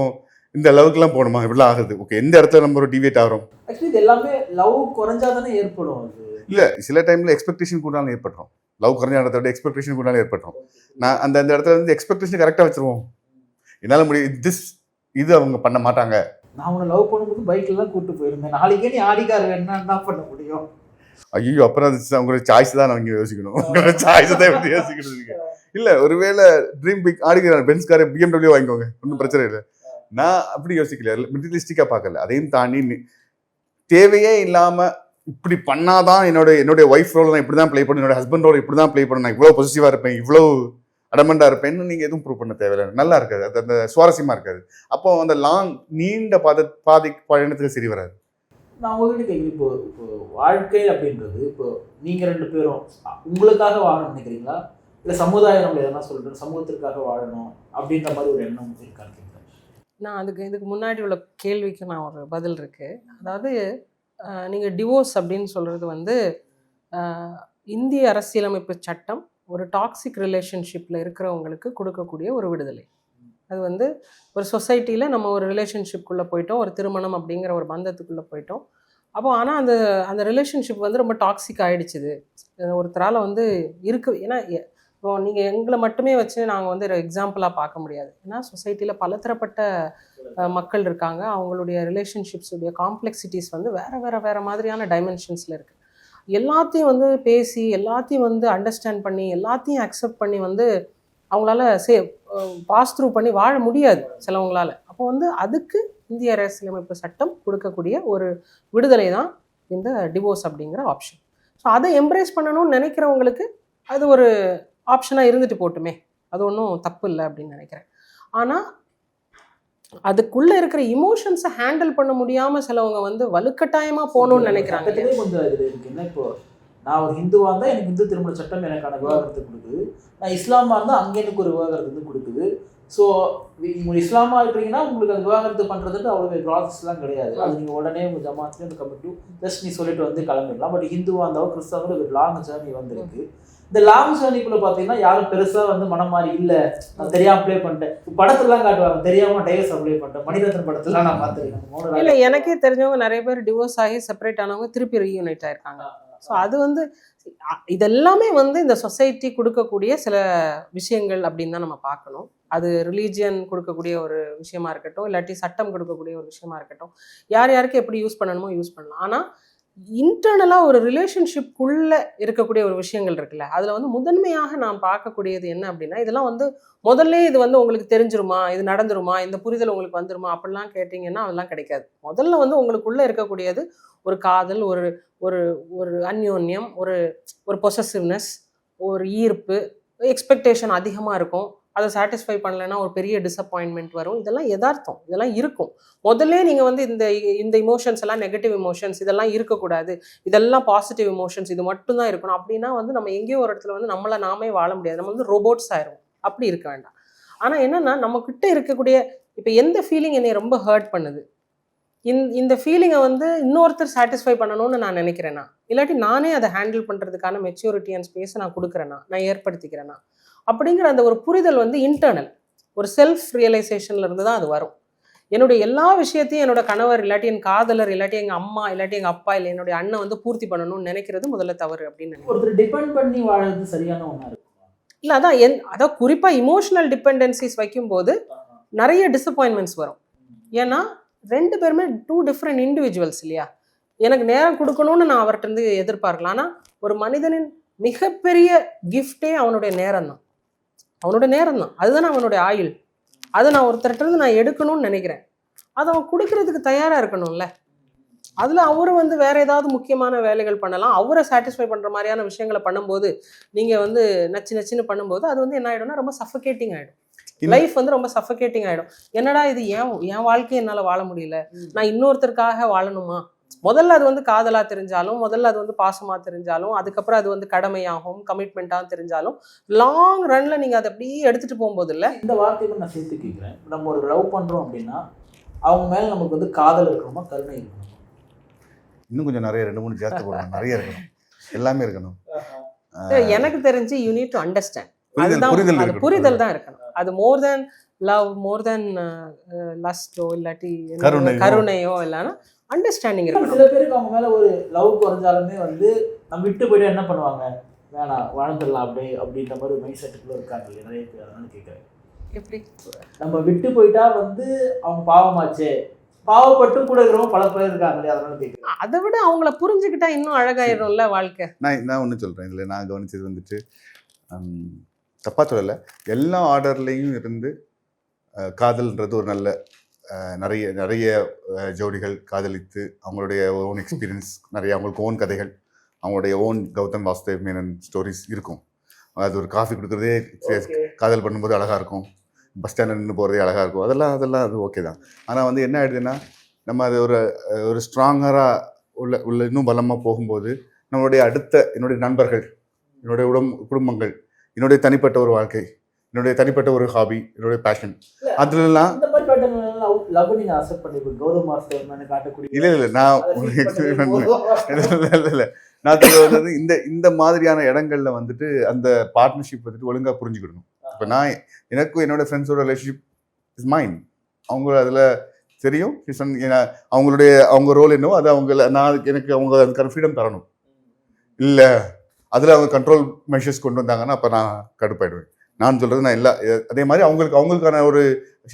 இந்த லவ்க்குலாம் போகணுமா, இப்படிலாம் ஆகுது, ஓகே, எந்த இடத்துல நம்ம ஒரு டிவியேட் ஆகிறோம். ஆக்சுவலி இது எல்லாமே லவ் குறைஞ்சா தானே ஏற்படும். அது இல்லை, சில டைமில் எக்ஸ்பெக்டேஷன் கூடாலும் ஏற்பட்டுரும். லவ் குறைஞ்ச இடத்த விட எக்ஸ்பெக்டேஷன் கூடாலும் ஏற்பட்டுரும். நான் அந்த இடத்துல வந்து எக்ஸ்பெக்டேஷன் கரெக்டாக வச்சுருவோம். என்னால் முடியும், இது அவங்க பண்ண மாட்டாங்க. நான் உன்னை லவ் பண்ணும்போது பைக்லாம் கூப்பிட்டு போயிருந்தேன், நாளைக்கே நீ ஆடிக்கார் வேணும்னா என்ன பண்ண முடியும்? ஐயோ, அப்புறம் அது உங்களோட சாய்ஸ் தான் அவங்க யோசிக்கணும். உங்களோட சாய்ஸ் தான் எப்படி யோசிக்கணும். இல்லை, ஒருவேளை ட்ரீம் பிக் ஆடிக்கிறார், பென்ஸ் காரை BMW வாங்கிக்கோங்க, ஒன்றும் பிரச்சனை இல்லை. நான் அப்படி யோசிக்கல, மெட்டீரியலிஸ்டிக்காக பார்க்கல. அதையும் தாண்டி தேவையே இல்லாமல் இப்படி பண்ணாதான் என்னுடைய ஒய்ஃப் ரோல் நான் இப்படி தான் ப்ளே பண்ணணும், என்னோட ஹஸ்பண்ட் ரோல் இப்படி தான் ப்ளே பண்ணணும், நான் இவ்வளோ பொசிட்டிவாக இருப்பேன், இவ்வளோ அடமெண்டாக இருப்பேன்னு நீங்கள் எதுவும் ப்ரூவ் பண்ண தேவையில்லை. நல்லா இருக்காது, அது அந்த சுவாரஸ்யமாக இருக்காது. அப்போ அந்த நீண்ட பாதி பயணத்துக்கு சரி வராது. நான் உங்ககிட்ட கேட்குறேன், இப்போ வாழ்க்கை அப்படின்றது, இப்போ நீங்கள் 2 பேரும் உங்களுக்காக வாழணும்னு நினைக்கிறீங்களா, இல்லை சமுதாயம் நம்ம எதனா சொல்கிறோம் சமூகத்திற்காக வாழணும் அப்படின்ற மாதிரி ஒரு எண்ணம் இருக்கான்னு கேட்குறேன். நான் இதுக்கு முன்னாடி உள்ள கேள்விக்கு நான் ஒரு பதில் இருக்குது. அதாவது நீங்கள் டிவோர்ஸ் அப்படின்னு சொல்கிறது வந்து இந்திய அரசியலமைப்பு சட்டம் ஒரு டாக்ஸிக் ரிலேஷன்ஷிப்பில் இருக்கிறவங்களுக்கு கொடுக்கக்கூடிய ஒரு விடுதலை. அது வந்து ஒரு சொசைட்டியில் நம்ம ஒரு ரிலேஷன்ஷிப்குள்ளே போயிட்டோம், ஒரு திருமணம் அப்படிங்கிற ஒரு பந்தத்துக்குள்ளே போயிட்டோம். அப்போ ஆனால் அந்த ரிலேஷன்ஷிப் வந்து ரொம்ப டாக்ஸிக் ஆகிடுச்சுது. ஒருத்தரால் வந்து ஏன்னா இப்போ நீங்கள் எங்களை மட்டுமே வச்சு நாங்கள் வந்து எக்ஸாம்பிளாக பார்க்க முடியாது. ஏன்னா சொசைட்டியில் பலதரப்பட்ட மக்கள் இருக்காங்க. அவங்களுடைய ரிலேஷன்ஷிப்ஸுடைய காம்ப்ளெக்சிட்டிஸ் வந்து வேறு மாதிரியான டைமென்ஷன்ஸில் இருக்குது. எல்லாத்தையும் வந்து பேசி, எல்லாத்தையும் வந்து அண்டர்ஸ்டாண்ட் பண்ணி, எல்லாத்தையும் அக்செப்ட் பண்ணி வந்து அவங்களால பாஸ் த்ரூ பண்ணி வாழ முடியாது சிலவங்களால. அப்போ வந்து அதுக்கு இந்திய அரசியலமைப்பு சட்டம் கொடுக்கக்கூடிய ஒரு விடுதலை தான் இந்த டிவோர்ஸ் அப்படிங்கிற ஆப்ஷன். ஸோ அதை எம்ப்ரேஸ் பண்ணணும்னு நினைக்கிறவங்களுக்கு அது ஒரு ஆப்ஷனாக இருந்துட்டு போட்டுமே, அது ஒன்றும் தப்பு இல்லை அப்படின்னு நினைக்கிறேன். ஆனால் அதுக்குள்ளே இருக்கிற இமோஷன்ஸை ஹேண்டில் பண்ண முடியாமல் சிலவங்க வந்து வலுக்கட்டாயமாக போகணும்னு நினைக்கிறாங்க. கொஞ்சம் இது இருக்கு. என்ன, இப்போ நான் ஒரு ஹிந்துவாக இருந்தால் எனக்கு இந்து திருமண சட்டம் எனக்கான விவாகரத்து கொடுக்குது, நான் இஸ்லாமாக இருந்தால் அங்கே எனக்கு ஒரு விவாகரத்து வந்து கொடுக்குது. ஸோ நீங்கள் இஸ்லாமாக இருக்கிறீங்கன்னா உங்களுக்கு அது விவாகரத்து பண்ணுறதுக்கு அவ்வளோ ப்ராசஸ்லாம் கிடையாது. அது நீங்கள் உடனே உங்கள் ஜமாத்துலேயே வந்து கமிட்டு ஜஸ்ட் நீ சொல்லிட்டு வந்து கிளம்பிடலாம். பட் ஹிந்துவாக இருந்தாலும் கிறிஸ்தவங்களும் ஒரு லாங் ஜேர்னி வந்துருக்கு. இந்த லாங் ஜேர்னிக்குள்ளே பார்த்தீங்கன்னா யாரும் பெருசாக வந்து மனம் மாறி இல்லை, நான் தெரியாமல் அப்ளை பண்ணிட்டேன். படத்துலாம் காட்டுவாங்க, தெரியாமல் டைவர்ஸ் அப்ளை பண்ணிட்டேன், மணிரத்னம் படத்துலாம் நான் பார்த்துருக்கேன். இல்லை, எனக்கே தெரிஞ்சவங்க நிறைய பேர் டிவோர்ஸ் ஆகி செப்பரேட் ஆனவங்க திருப்பி ரீயூனைட் ஆயிருக்காங்க. ஸோ அது வந்து இதெல்லாமே வந்து இந்த சொசைட்டி கொடுக்கக்கூடிய சில விஷயங்கள் அப்படின்னு தான் நம்ம பார்க்கணும். அது ரிலீஜியன் கொடுக்கக்கூடிய ஒரு விஷயமா இருக்கட்டும், இல்லாட்டி சட்டம் கொடுக்கக்கூடிய ஒரு விஷயமா இருக்கட்டும், யாருக்கு எப்படி யூஸ் பண்ணணுமோ யூஸ் பண்ணலாம். ஆனால் இன்டர்னலாக ஒரு ரிலேஷன்ஷிப்குள்ளே இருக்கக்கூடிய ஒரு விஷயங்கள் இருக்குல்ல, அதில் வந்து முதன்மையாக நான் பார்க்கக்கூடியது என்ன அப்படின்னா, இதெல்லாம் வந்து முதல்ல இது வந்து உங்களுக்கு தெரிஞ்சிருமா, இது நடந்துருமா, இந்த புரிதல் உங்களுக்கு வந்துருமா அப்படிலாம் கேட்டிங்கன்னா அதெல்லாம் கிடைக்காது. முதல்ல வந்து உங்களுக்குள்ளே இருக்கக்கூடியது ஒரு காதல், ஒரு ஒரு ஒரு அந்யோன்யம், ஒரு பொசசிவ்னஸ், ஒரு ஈர்ப்பு, எக்ஸ்பெக்டேஷன் அதிகமாக இருக்கும். அதை சாட்டிஸ்ஃபை பண்ணலைன்னா ஒரு பெரிய டிசப்பாயின்மெண்ட் வரும். இதெல்லாம் யதார்த்தம், இதெல்லாம் இருக்கும். முதல்ல நீங்கள் வந்து இந்த இமோஷன்ஸ் எல்லாம் நெகட்டிவ் இமோஷன்ஸ் இதெல்லாம் இருக்கக்கூடாது, இதெல்லாம் பாசிட்டிவ் இமோஷன்ஸ் இது மட்டும்தான் இருக்கணும் அப்படின்னா வந்து நம்ம எங்கேயோ ஒரு இடத்துல வந்து நம்மளை நாமே வாழ முடியாது, நம்ம வந்து ரோபோட்ஸ் ஆயிரும். அப்படி இருக்க வேண்டாம். ஆனால் என்னென்னா நம்மக்கிட்ட இருக்கக்கூடிய இப்போ எந்த ஃபீலிங் என்னை ரொம்ப ஹர்ட் பண்ணுது, இந்த ஃபீலிங்கை வந்து இன்னொருத்தர் சாட்டிஸ்ஃபை பண்ணணும்னு நான் நினைக்கிறேன்னா, இல்லாட்டி நானே அதை ஹேண்டில் பண்ணுறதுக்கான மெச்சூரிட்டி அண்ட் ஸ்பேஸை நான் கொடுக்குறேன்னா, நான் ஏற்படுத்திக்கிறேன்னா, அப்படிங்கிற அந்த ஒரு புரிதல் வந்து இன்டர்னல் ஒரு செல்ஃப் ரியலைசேஷன்ல இருந்து தான் அது வரும். என்னுடைய எல்லா விஷயத்தையும் என்னோட கணவர் இல்லாட்டி என் காதலர் இல்லாட்டி எங்கள் அம்மா இல்லாட்டி எங்கள் அப்பா இல்லை என்னுடைய அண்ணன் வந்து பூர்த்தி பண்ணணும்னு நினைக்கிறது முதல்ல தவறு அப்படின்னு நினைக்கிறேன். ஒருத்தர் டிபெண்ட் பண்ணி வாழறது சரியான ஒன்றா இருக்கும் இல்லை, அதான் குறிப்பாக இமோஷனல் டிபெண்டன்சிஸ் வைக்கும்போது நிறைய டிசப்பாயின்மெண்ட்ஸ் வரும். ஏன்னா 2 பேருமே 2 டிஃப்ரெண்ட் இண்டிவிஜுவல்ஸ் இல்லையா. எனக்கு நேரம் கொடுக்கணும்னு நான் அவர்கிட்ட இருந்து எதிர்பார்க்கலாம். ஆனால் ஒரு மனிதனின் மிகப்பெரிய கிஃப்டே அவனுடைய நேரம் தான், அதுதான் அவனுடைய ஆயுள். அதை நான் ஒருத்தர்கிட்ட நான் எடுக்கணும்னு நினைக்கிறேன். அதை அவன் கொடுக்கறதுக்கு தயாராக இருக்கணும்ல. அதில் அவரு வந்து வேற ஏதாவது முக்கியமான வேலைகள் பண்ணலாம். அவரை சாட்டிஸ்ஃபை பண்ணுற மாதிரியான விஷயங்களை பண்ணும்போது, நீங்கள் வந்து நச்சுன்னு பண்ணும்போது அது வந்து என்ன ஆகிடும்னா ரொம்ப சஃபகேட்டிங் ஆகிடும். லைஃப் வந்து ரொம்ப சஃபகேட்டிங் ஆகிடும். என்னடா இது என் வாழ்க்கையை என்னால் வாழ முடியல, நான் இன்னொருத்தருக்காக வாழணுமா? முதல்ல அது வந்து காதலாக தெரிஞ்சாலும், முதல்ல அது வந்து பாசமாக தெரிஞ்சாலும், அதுக்கப்புறம் அது வந்து கடமையாகவும் கமிட்மெண்ட்டாகவும் தெரிஞ்சாலும், லாங் ரன்ல நீங்கள் அதை அப்படியே எடுத்துகிட்டு போகும்போது இல்லை. இந்த வார்த்தையை நான் சேர்த்து கேட்குறேன். நம்ம ஒரு லவ் பண்ணுறோம் அப்படின்னா அவங்க மேலே நமக்கு வந்து காதல் இருக்கணுமா, கருணை இருக்கணுமா? இன்னும் கொஞ்சம் நிறைய 2-3 ஜாஸ்தி போடணும், நிறைய இருக்கணும். எல்லாமே இருக்கணும். எனக்கு தெரிஞ்சு யூ நீட் டு அண்டர்ஸ்டாண்ட். புரிதல் அதுதான் இருக்கணும். புரிதல் தான் இருக்கணும். அது மோர் தென் லவ், மோர் தென் லஸ்டோ இல்லாட்டி கருணையோ இல்லைன்னா அண்டர்ஸ்டாண்டிங் இருக்கணும். சில பேருக்கு அவங்க மேல ஒரு லவ் குறைஞ்சாலுமே வந்து நம்ம விட்டு போயிட்டு என்ன பண்ணுவாங்க, வேணாம் வாழ்ந்துடலாம் அப்படின்ற மாதிரி ஒரு மைண்ட் செட்டுக்குள்ள இருக்காங்க இல்லையா நிறைய பேர். அதனால கேட்குறேன், எப்படி நம்ம விட்டு போயிட்டா வந்து அவங்க பாவமாச்சே, பாவப்பட்டும் கூட இருக்கிறவங்க பல பேர் இருக்காங்க இல்லையா, அதனால கேட்குறேன். அதை விட அவங்கள புரிஞ்சுக்கிட்டா இன்னும் அழகாயிரும்ல வாழ்க்கை. நான் ஒன்று சொல்கிறேன், இதில் நான் கவனிச்சது வந்துட்டு தப்பாக சொல்லலை, எல்லா ஆர்டர்லேயும் இருந்து காதல்ன்றது ஒரு நல்ல நிறைய ஜோடிகள் காதலித்து அவங்களுடைய ஓன் எக்ஸ்பீரியன்ஸ், நிறைய அவங்களுக்கு ஓன் கதைகள், அவங்களுடைய ஓன் கௌதம் வாசுதேவ் மேனன் ஸ்டோரிஸ் இருக்கும். அது ஒரு காஃபி கொடுக்குறதே காதல் பண்ணும்போது அழகாக இருக்கும், பஸ் ஸ்டாண்டில் நின்று போகிறதே அழகாக இருக்கும், அதெல்லாம் அது ஓகே தான். ஆனால் வந்து என்ன ஆயிடுதுன்னா, நம்ம அது ஒரு ஸ்ட்ராங்கராக உள்ள இன்னும் பலமாக போகும்போது நம்மளுடைய என்னுடைய நண்பர்கள், என்னுடைய குடும்பங்கள், என்னுடைய தனிப்பட்ட ஒரு வாழ்க்கை, என்னுடைய தனிப்பட்ட ஒரு ஹாபி, என்னுடைய பேஷன், அதுலலாம் இந்த மாதிரி பேட்டர்ன் லவ் நீங்க அக்செப்ட் பண்ணிருக்கீங்க. கௌதம் மாஸ்டர் நான் காட்டக்கூடிய இல்லை நான் நான் சொல்றது இந்த மாதிரியான இடங்கள்ல வந்துட்டு அந்த பார்ட்னர்ஷிப் வந்துட்டு ஒழுங்கா புரிஞ்சுக்கிடணும். இப்போ நான் எனக்கும் என்னோட ஃப்ரெண்ட்ஸோட ரிலேஷன்ஷிப் இஸ் மைண்ட், அவங்க அதில் தெரியும் அவங்க ரோல் என்னவோ அது எனக்கு அவங்க அதுக்கான ஃப்ரீடம் தரணும். இல்லை அதில் அவங்க கண்ட்ரோல் மெஷர்ஸ் கொண்டு வந்தாங்கன்னா அப்போ நான் கடுப்பாயிடுவேன். நான் சொல்கிறது நான் அதே மாதிரி அவங்களுக்கான ஒரு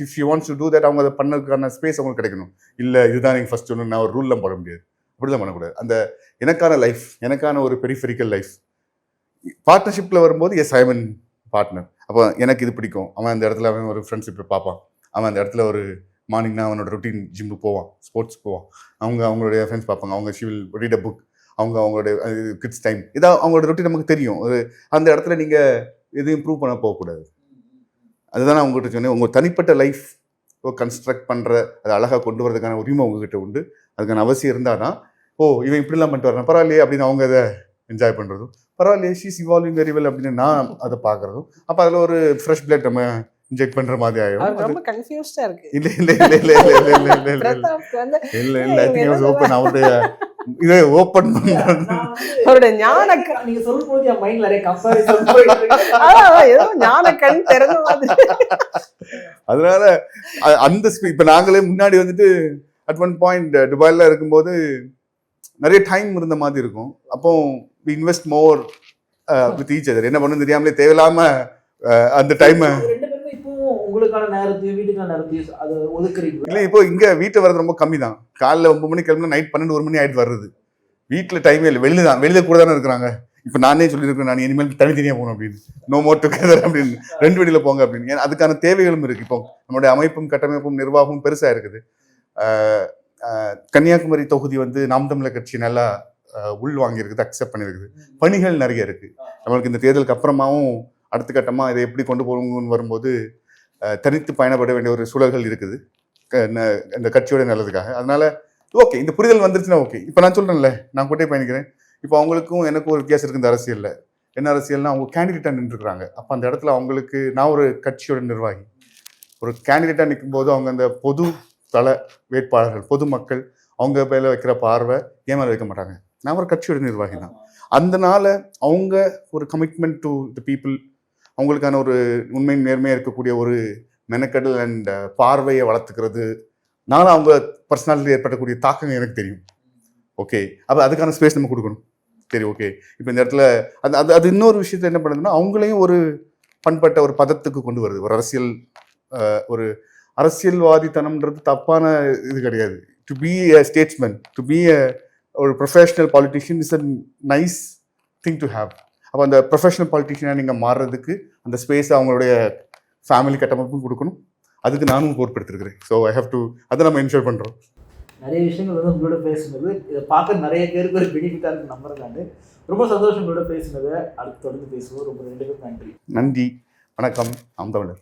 if you wants to do that அவங்க அதை பண்ணதுக்கான ஸ்பேஸ் அவங்களுக்கு கிடைக்கணும். இல்லை இதுதான் நீங்கள் ஃபஸ்ட் ஒன்று, நான் ஒரு ரூல்லாம் போட முடியாது, அப்படிலாம் பண்ணக்கூடாது. அந்த எனக்கான லைஃப், எனக்கான ஒரு பெரிஃபெரிக்கல் லைஃப் பார்ட்னர்ஷிப்பில் வரும்போது எஸ் ஐ எம் பார்ட்னர். அப்போ எனக்கு இது பிடிக்கும், அவன் அந்த இடத்துல அவன் ஒரு ஃப்ரெண்ட்ஷிப்பை பார்ப்பான், அவன் அந்த இடத்துல ஒரு மார்னிங்னா அவனோட ரொட்டீன் ஜிம்முக்கு போவான், ஸ்போர்ட்ஸ் போவான், அவங்களுடைய ஃப்ரெண்ட்ஸ் பார்ப்பாங்க, அவங்க she will read a book, அவங்களுடைய கிட்ஸ் டைம், இதான் அவங்களோட ரொட்டீன் நமக்கு தெரியும். அந்த இடத்துல நீங்கள் எதையும் ப்ரூவ் பண்ண போகக்கூடாது. அதுதான் நான் உங்கள்கிட்ட சொன்னேன், உங்கள் தனிப்பட்ட லைஃப் கன்ஸ்ட்ரக்ட் பண்ணுற அதை அழகாக கொண்டு வரதுக்கான உரிமை உங்ககிட்ட உண்டு. அதுக்கான அவசியம் இருந்தால் தான் இவன் இப்படிலாம் பண்ணிட்டு வரேன் பரவாயில்லையே அப்படின்னு அவங்க அதை என்ஜாய் பண்ணுறதும், பரவாயில்லையே ஷீஸ் இவால்விங் வெரி வெல் அப்படின்னு நான் அதை பார்க்குறதும், அப்போ அதில் ஒரு ஃப்ரெஷ் பிளட் நம்ம இன்ஜெக்ட் பண்ணுற மாதிரி ஆகிடும். ரொம்ப கன்ஃபியூஸ்டா இருக்கு. ஓப்பன் அவருடைய இதை ஓப்பன் அவருடைய ஞான நீங்க சொல்லும்போது என் மைண்ட்ல நிறைய கம்பேரிசன் ஏதோ ஞான கண் திறந்த மாதிரி. அதனால அந்த இப்ப நாங்களே முன்னாடி வந்துட்டு அட் ஒன் பாயிண்ட் துபாயில இருக்கும்போது நிறைய டைம் இருந்த மாதிரி இருக்கும். அப்போ invest more with each other. என்ன பண்ணணும் தெரியாமலே தேவையில்லாம அந்த டைம் உங்களுக்கான நேரத்தையும் வீட்டுக்கான நேரத்தையும் அதை ஒதுக்குறீங்க. இல்லை இப்போ இங்க வீட்டை வர்றது ரொம்ப கம்மி தான். காலைல 9 மணி கிளம்புனா நைட் 12-1 மணி ஆயிட்டு வர்றது. வீட்டில் டைமே இல்லை, வெளியில கூட தானே இருக்கிறாங்க. இப்போ நானே சொல்லியிருக்கேன், நான் இனிமேல் தனித்தனியாக போகணும் அப்படின்னு, நோ மோர் டுகெதர் அப்படின்னு, 2 வெளியில் போங்க அப்படின்னு. ஏன்னா அதுக்கான தேவைகளும் இருக்கு. இப்போ நம்மளுடைய அமைப்பும் கட்டமைப்பும் நிர்வாகமும் பெருசா இருக்குது. கன்னியாகுமரி தொகுதி வந்து நாம் தமிழர் கட்சி நல்லா உள் வாங்கியிருக்குது, அக்செப்ட் பண்ணியிருக்குது. பணிகள் நிறைய இருக்கு. நம்மளுக்கு இந்த தேர்தலுக்கு அப்புறமாவும் அடுத்த கட்டமாக இதை எப்படி கொண்டு போகணும்னு வரும்போது தனித்து பயணப்பட வேண்டிய ஒரு சூழல்கள் இருக்குது இந்த கட்சியோட நல்லதுக்காக. அதனால ஓகே, இந்த புரிதல் வந்துருச்சுன்னா ஓகே. இப்போ நான் சொல்கிறேன்ல, நான் கூட்டே பயணிக்கிறேன். இப்போ அவங்களுக்கும் எனக்கும் ஒரு வித்தியாசம் இருக்குது இந்த அரசியலில். என்ன அரசியல்னா, அவங்க கேண்டிடேட்டாக நின்றுருக்குறாங்க. அப்போ அந்த இடத்துல அவங்களுக்கு நான் ஒரு கட்சியோட நிர்வாகி. ஒரு கேண்டிடேட்டாக நிற்கும் போது அவங்க அந்த பொது தள வேட்பாளர்கள், பொதுமக்கள் அவங்க மேலே வைக்கிற பார்வை ஏன் மேலே வைக்க மாட்டாங்க. நான் ஒரு கட்சியோட நிர்வாகி தான். அதனால அவங்க ஒரு கமிட்மெண்ட் டு த பீப்புள், அவங்களுக்கான ஒரு உண்மை நேர்மையாக இருக்கக்கூடிய ஒரு மெனக்கடல் அண்ட் பார்வையை வளர்த்துக்கிறது, நானும் அவங்க பர்சனாலிட்டி ஏற்படக்கூடிய தாக்கங்கள் எனக்கு தெரியும். ஓகே, அப்போ அதுக்கான ஸ்பேஸ் நம்ம கொடுக்கணும். சரி, ஓகே. இப்போ இந்த இடத்துல அது இன்னொரு விஷயத்தில் என்ன பண்ணுதுன்னா, அவங்களையும் ஒரு பண்பட்ட ஒரு பதத்துக்கு கொண்டு வருது. ஒரு அரசியல்வாதித்தனம்ன்றது தப்பான இது கிடையாது. To be a statesman, to be ஒரு professional politician is a nice thing to have. அப்போ அந்த ப்ரொஃபஷனல் பாலிட்டிஷியனாக நீங்கள் மாறுறதுக்கு அந்த ஸ்பேஸை அவங்களுடைய ஃபேமிலி கட்டமைப்பும் கொடுக்கணும். அதுக்கு நானும் பொறுப்பெடுத்துருக்கிறேன். ஸோ ஐ ஹவ் டு, அதை நம்ம என்ஷூர் பண்ணுறோம். நிறைய விஷயங்கள் வந்து உங்களோட பேசுனது இதை பார்க்க நிறைய பேருக்கு ஒரு பெனிஃபிட்டாக இருக்கு நம்புறதாண்டு. ரொம்ப சந்தோஷம் உங்களோட பேசுனதை. அடுத்து தொடர்ந்து பேசுவோம். ரொம்ப 2 பேரும் நன்றி. நன்றி, வணக்கம். நாம் தமிழர்.